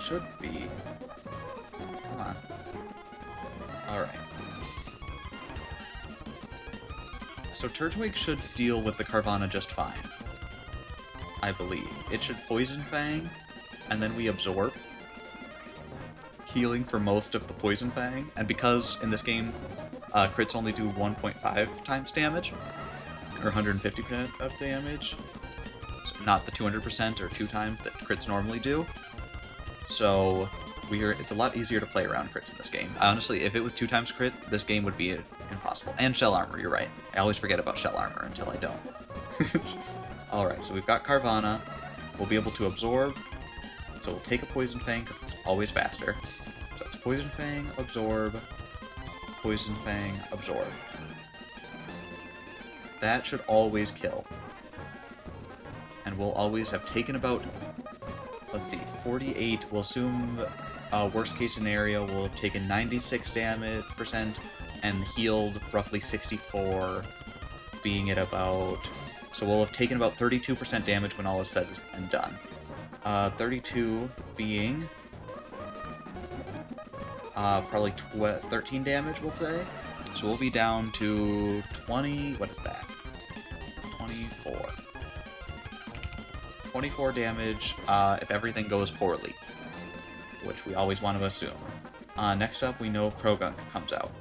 should be... Come on. Alright. So Turtwig should deal with the Carvana just fine. I believe. It should Poison Fang, and then we absorb, healing for most of the Poison Fang, and because in this game crits only do 1.5 times damage, or 150% of damage, so not the 200% or 2 times that crits normally do, so it's a lot easier to play around crits in this game. Honestly, if it was 2 times crit, this game would be impossible. And Shell Armor, you're right. I always forget about Shell Armor until I don't. Alright, so we've got Carvana. We'll be able to absorb. So we'll take a Poison Fang, because it's always faster. So it's Poison Fang, absorb, Poison Fang, absorb. That should always kill. And we'll always have taken about, let's see, 48. We'll assume, worst case scenario, we'll have taken 96 damage% and healed roughly 64, being at about... So we'll have taken about 32% damage when all is said and done. 32 being probably 13 damage, we'll say. So we'll be down to 20... What is that? 24. 24 damage if everything goes poorly, which we always want to assume. Next up, we know Krogunk comes out.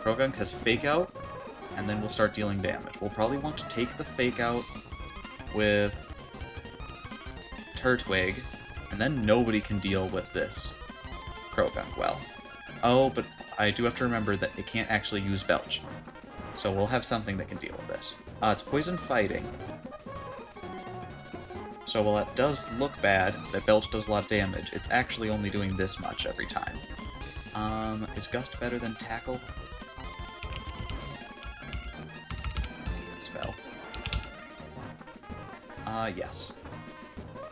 Krogunk has Fake Out, and then we'll start dealing damage. We'll probably want to take the Fake Out with Turtwig, and then nobody can deal with this Krogunk well. Oh, but I do have to remember that it can't actually use Belch. So we'll have something that can deal with this. It's Poison Fighting. So while it does look bad, that Belch does a lot of damage, it's actually only doing this much every time. Is Gust better than Tackle? Spell. Yes.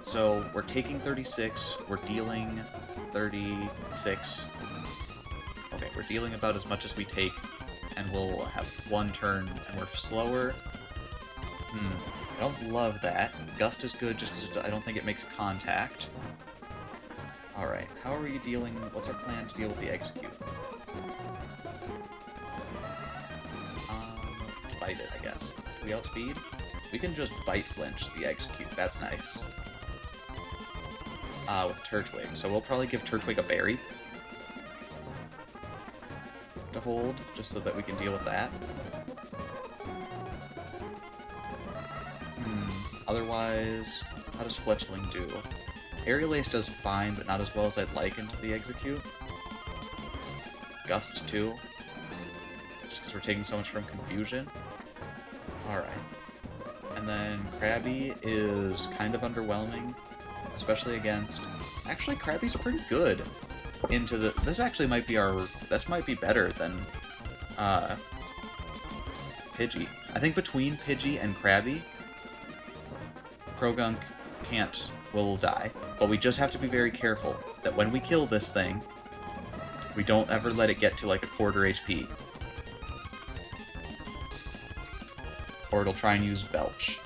So we're taking 36, we're dealing 36. Okay, we're dealing about as much as we take, and we'll have 1 turn, and we're slower. I don't love that. Gust is good just because I don't think it makes contact. Alright, how are we dealing... What's our plan to deal with the Execute? Bite it, I guess. Do we outspeed? We can just Bite Flinch the Execute. That's nice. With Turtwig. So we'll probably give Turtwig a berry to hold, just so that we can deal with that. Otherwise, how does Fletchling do? Aerial Ace does fine, but not as well as I'd like into the Execute. Gust too, just because we're taking so much from Confusion. Alright. And then Krabby is kind of underwhelming, especially against... Actually, Krabby's pretty good into the... This actually might be our... This might be better than Pidgey. I think between Pidgey and Krabby, Krogunk will die. But we just have to be very careful that when we kill this thing, we don't ever let it get to like a quarter HP. Or it'll try and use Belch.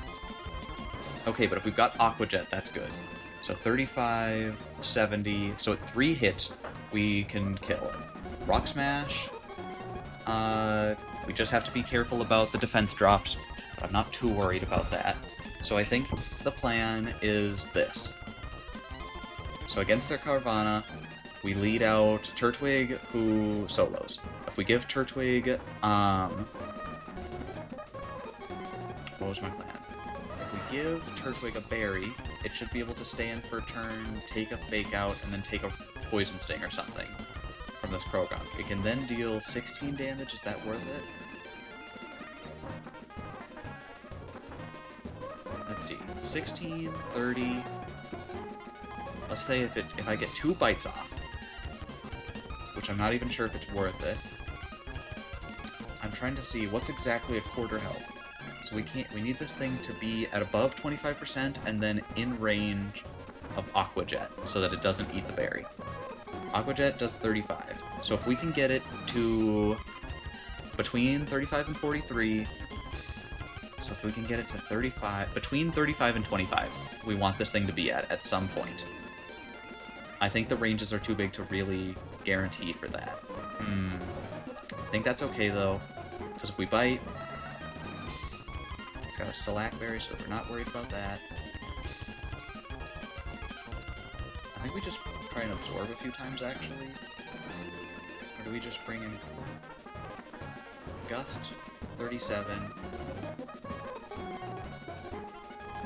Okay, but if we've got Aqua Jet, that's good. So 35, 70, so at 3 hits, we can kill it. Rock Smash, we just have to be careful about the defense drops, but I'm not too worried about that. So I think the plan is this. So against their Carvana, we lead out Turtwig, who solos. If we give Turtwig, what was my plan? If we give Turtwig a berry, it should be able to stay in for a turn, take a Fake Out, and then take a Poison Sting or something from this Krogunk. It can then deal 16 damage, is that worth it? Let's see, 16, 30, let's say if I get 2 bites off, which I'm not even sure if it's worth it. I'm trying to see what's exactly a quarter health. So we need this thing to be at above 25% and then in range of Aqua Jet so that it doesn't eat the berry. Aqua Jet does 35. So if we can get it to between 35 and 43. So if we can get it to 35, between 35 and 25, we want this thing to be at some point. I think the ranges are too big to really guarantee for that. I think that's okay, though, because if we bite, it's got a Slack Berry, so we're not worried about that. I think we just try and absorb a few times, actually. Or do we just bring in Gust, 37,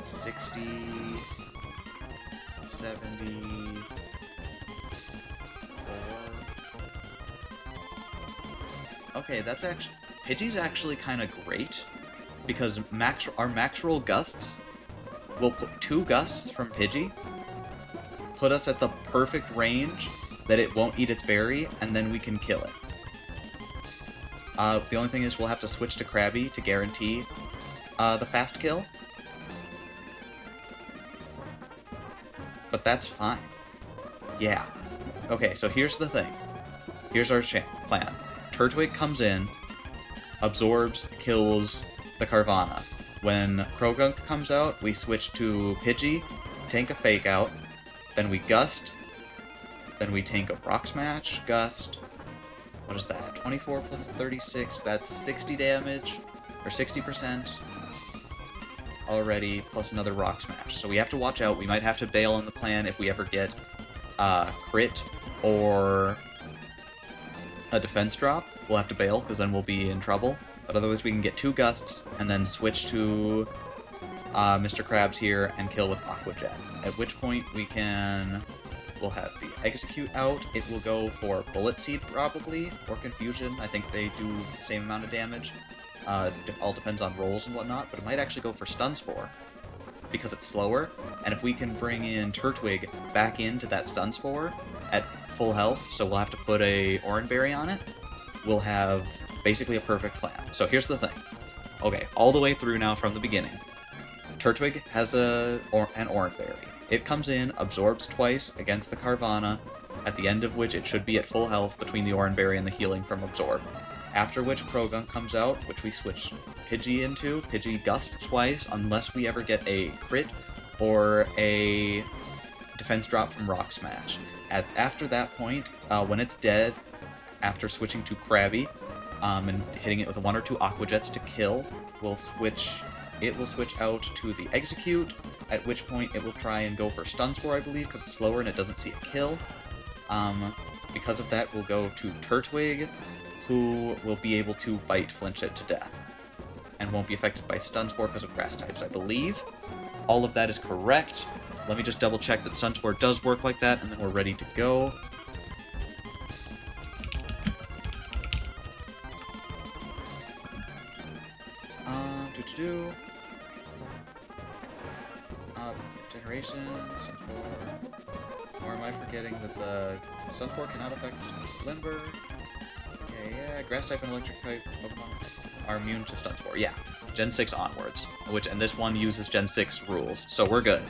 60, 70... Okay, that's actually... Pidgey's actually kind of great, because our max roll gusts will put 2 gusts from Pidgey, put us at the perfect range that it won't eat its berry, and then we can kill it. The only thing is we'll have to switch to Krabby to guarantee the fast kill. But that's fine. Yeah. Okay, so here's the thing. Here's our plan. Turtwig comes in, absorbs, kills the Carvanha. When Croagunk comes out, we switch to Pidgey, tank a Fake Out, then we Gust, then we tank a Rock Smash, Gust. What is that? 24 plus 36, that's 60 damage, or 60% already, plus another Rock Smash. So we have to watch out. We might have to bail on the plan if we ever get crit or a defense drop. We'll have to bail, because then we'll be in trouble. But otherwise we can get 2 Gusts, and then switch to Mr. Krabs here and kill with Aqua Jet. At which point we'll have the Execute out. It will go for Bullet Seed, probably, or Confusion. I think they do the same amount of damage. It all depends on rolls and whatnot, but it might actually go for Stun Spore, because it's slower. And if we can bring in Turtwig back into that Stun Spore at full health, so we'll have to put a Oran Berry on it, we'll have basically a perfect plan. So here's the thing. Okay, all the way through now from the beginning. Turtwig has an Oran Berry. It comes in, absorbs twice against the Carvanha, at the end of which it should be at full health between the Oran Berry and the healing from Absorb. After which Croagunk comes out, which we switch Pidgey into. Pidgey Gusts twice, unless we ever get a crit or a defense drop from Rock Smash. After that point, when it's dead, after switching to Krabby, and hitting it with 1 or 2 Aqua Jets to kill, it will switch out to the Execute, at which point it will try and go for Stun Spore, I believe, because it's slower and it doesn't see a kill. Because of that, we'll go to Turtwig, who will be able to Bite Flinch it to death, and won't be affected by Stun Spore because of Grass types, I believe. All of that is correct. Let me just double check that Stun Spore does work like that, and then we're ready to go. Generation, Stun Spore. Or am I forgetting that the Stun Spore cannot affect Limber? Yeah, Grass type and Electric type Pokemon are immune to Stun Spore. Yeah, Gen 6 onwards, and this one uses Gen 6 rules, so we're good.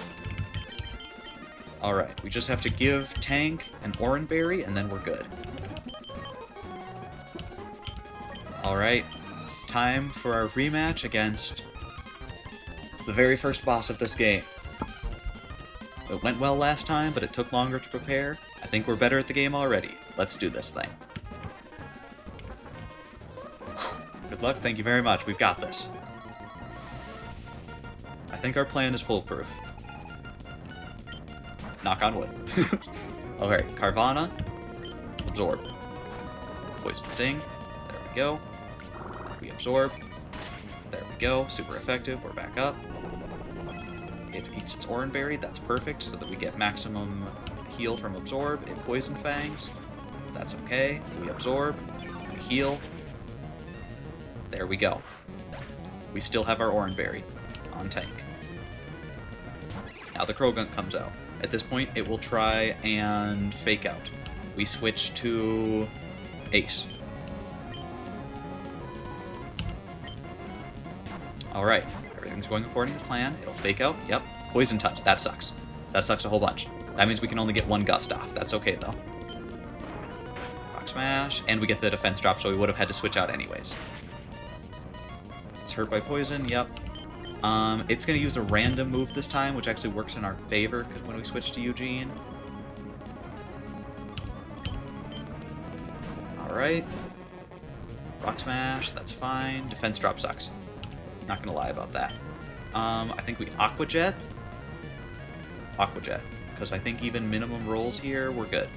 Alright, we just have to give Tank an Oran Berry, and then we're good. Alright, time for our rematch against the very first boss of this game. It went well last time, but it took longer to prepare. I think we're better at the game already. Let's do this thing. Good luck, thank you very much, we've got this. I think our plan is foolproof. Knock on wood. Okay, Carvanha, Absorb. Poison Sting, there we go. We absorb, there we go, super effective, we're back up. It eats its Oran Berry, that's perfect, so that we get maximum heal from Absorb. It Poison Fangs, that's okay. We absorb, we heal. There we go. We still have our Oran Berry on tank. Now the Croagunk comes out. At this point, it will try and Fake Out. We switch to Ace. Alright, everything's going according to plan. It'll Fake Out, yep. Poison Touch, that sucks. That sucks a whole bunch. That means we can only get 1 Gust off. That's okay, though. Rock Smash, and we get the defense drop, so we would have had to switch out anyways. It's hurt by poison, yep. It's going to use a random move this time, which actually works in our favor when we switch to Eugene. Alright. Rock Smash, that's fine. Defense drop sucks. Not going to lie about that. I think we Aqua Jet. Aqua Jet, because I think even minimum rolls here, we're good.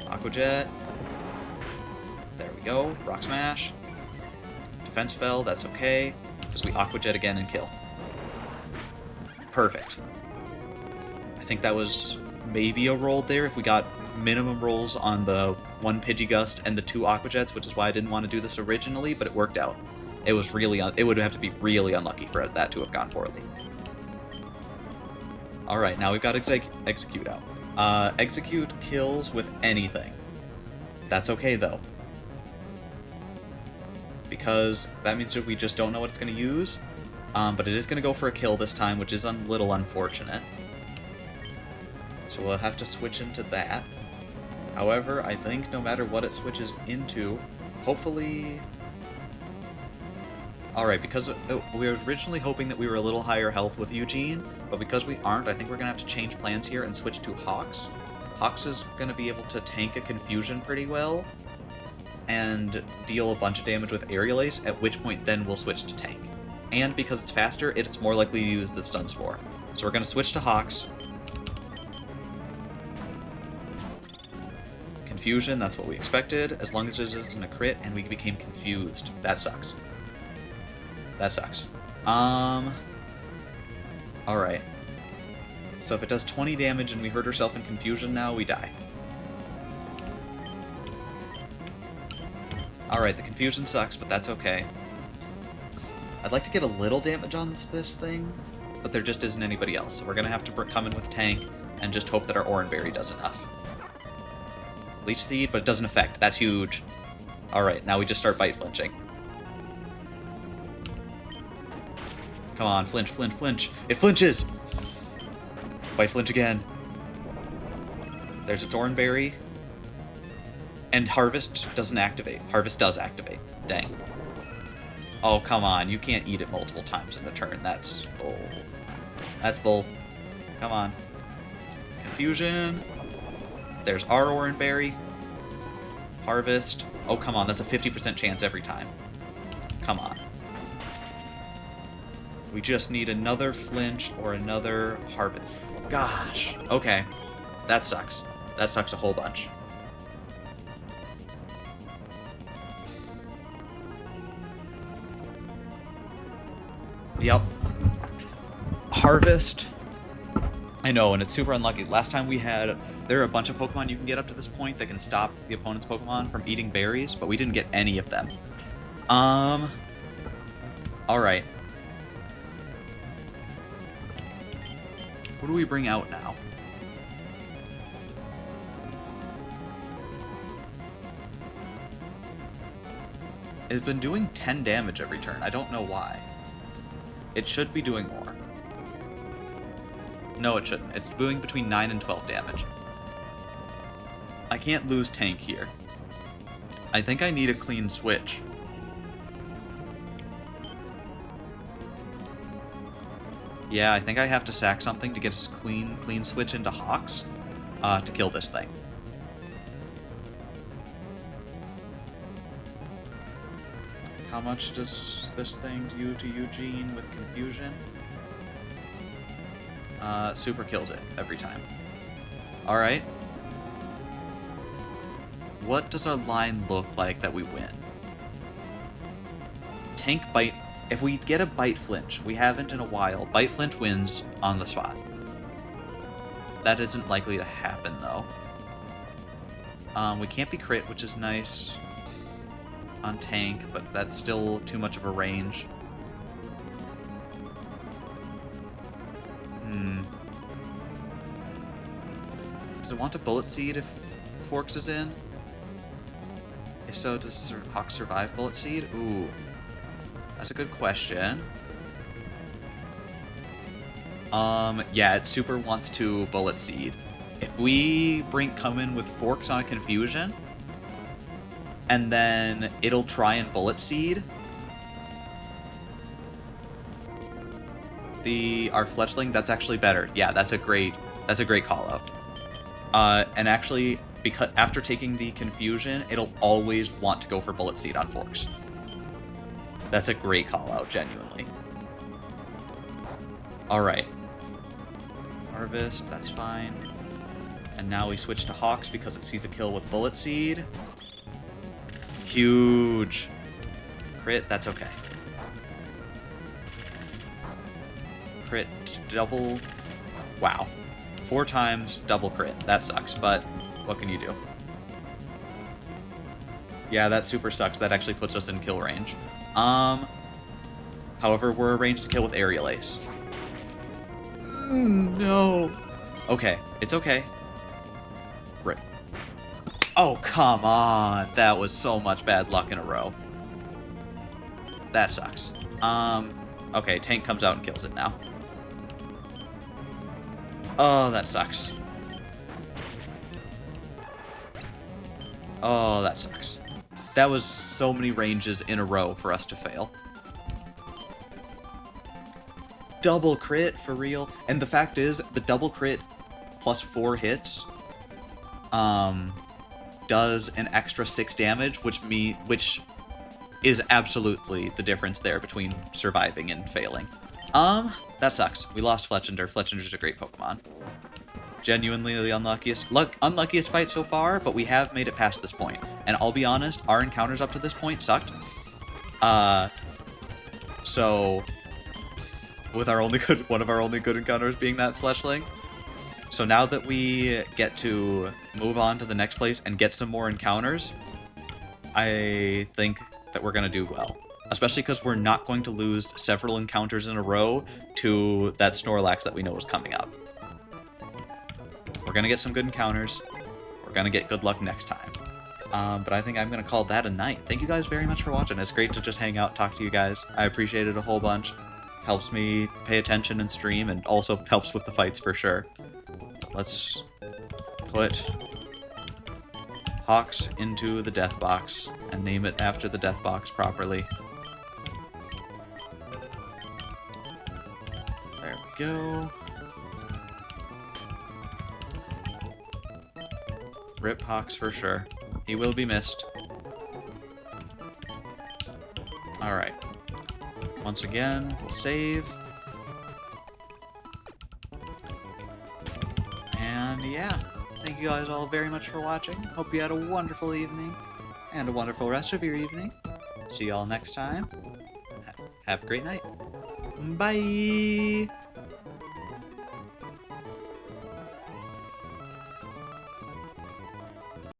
Aqua Jet. There we go. Rock Smash. Defense fell, that's okay. Just we Aqua Jet again and kill. Perfect. I think that was maybe a roll there if we got minimum rolls on the 1 Pidgeygust and the 2 Aqua Jets, which is why I didn't want to do this originally, but it worked out. It was really, it would have to be really unlucky for that to have gone poorly. Alright, now we've got Execute out. Execute kills with anything. That's okay, though. Because that means that we just don't know what it's going to use. But it is going to go for a kill this time, which is a little unfortunate. So we'll have to switch into that. However, I think no matter what it switches into, hopefully... Alright, because we were originally hoping that we were a little higher health with Eugene, but because we aren't, I think we're going to have to change plans here and switch to Hawks. Hawks is going to be able to tank a Confusion pretty well, and deal a bunch of damage with Aerial Ace, at which point then we'll switch to Tank. And because it's faster, it's more likely to use the Stun Spore. So we're going to switch to Hawks. Confusion, that's what we expected, as long as it isn't a crit, and we became confused. That sucks. That sucks. Alright. So if it does 20 damage and we hurt ourselves in Confusion now, we die. Alright, the Confusion sucks, but that's okay. I'd like to get a little damage on this thing, but there just isn't anybody else. So we're going to have to come in with Tank and just hope that our Oran Berry does enough. Leech Seed, but it doesn't affect. That's huge. Alright, now we just start Bite Flinching. Come on, flinch, flinch, flinch. It flinches! Bite Flinch again. There's its Oran Berry. And Harvest doesn't activate. Harvest does activate. Dang. Oh, come on. You can't eat it multiple times in a turn. That's bull. That's bull. Come on. Confusion. There's our Oran Berry. Harvest. Oh, come on. That's a 50% chance every time. Come on. We just need another flinch or another harvest. Gosh. Okay. That sucks. That sucks a whole bunch. Yep. Harvest. I know, and it's super unlucky. Last time we had... There are a bunch of Pokemon you can get up to this point that can stop the opponent's Pokemon from eating berries, but we didn't get any of them. Alright. What do we bring out now? It's been doing 10 damage every turn. I don't know why. It should be doing more. No, it shouldn't. It's doing between 9 and 12 damage. I can't lose Tank here. I think I need a clean switch. Yeah, I think I have to sack something to get a clean switch into Hawks to kill this thing. How much does this thing do to Eugene with Confusion? Super kills it every time. Alright. What does our line look like that we win? Tank Bite. If we get a Bite Flinch, we haven't in a while, Bite Flinch wins on the spot. That isn't likely to happen, though. We can't be crit, which is nice on Tank, but that's still too much of a range. Does it want a Bullet Seed if Forks is in? If so, does Hawk survive Bullet Seed? Ooh. That's a good question. Yeah, it super wants to Bullet Seed. if we come in with Forks on a Confusion, and then it'll try and Bullet Seed our Fletchling, that's actually better. Yeah, that's a great call out. And actually, because after taking the Confusion, it'll always want to go for Bullet Seed on Forks. That's a great call out, genuinely. Alright. Harvest, that's fine. And now we switch to Hawks because it sees a kill with Bullet Seed. Huge. Crit, that's okay. Crit, double. Wow. 4 times double crit. That sucks, but what can you do? Yeah, that super sucks. That actually puts us in kill range. However, we're arranged to kill with Aerial Ace. No. Okay, it's okay. Rip. Oh, come on. That was so much bad luck in a row. That sucks. Okay, tank comes out and kills it now. Oh, that sucks. Oh, that sucks. That was so many ranges in a row for us to fail. Double crit, for real. And the fact is, the double crit plus 4 hits does an extra 6 damage, which is absolutely the difference there between surviving and failing. That sucks. We lost Fletchinder. Fletchinder's a great Pokemon. Genuinely the unluckiest fight so far, but we have made it past this point. And I'll be honest, our encounters up to this point sucked. So with one of our only good encounters being that Fletchling. So now that we get to move on to the next place and get some more encounters, I think that we're gonna do well. Especially because we're not going to lose several encounters in a row to that Snorlax that we know is coming up. We're going to get some good encounters. We're going to get good luck next time. But I think I'm going to call that a night. Thank you guys very much for watching. It's great to just hang out and talk to you guys. I appreciate it a whole bunch. Helps me pay attention and stream, and also helps with the fights for sure. Let's put Hawks into the Death Box and name it after the Death Box properly. There we go. Rip Hawks for sure. He will be missed. Alright. Once again, we'll save. And yeah, thank you guys all very much for watching. Hope you had a wonderful evening, and a wonderful rest of your evening. See y'all next time. Have a great night. Bye!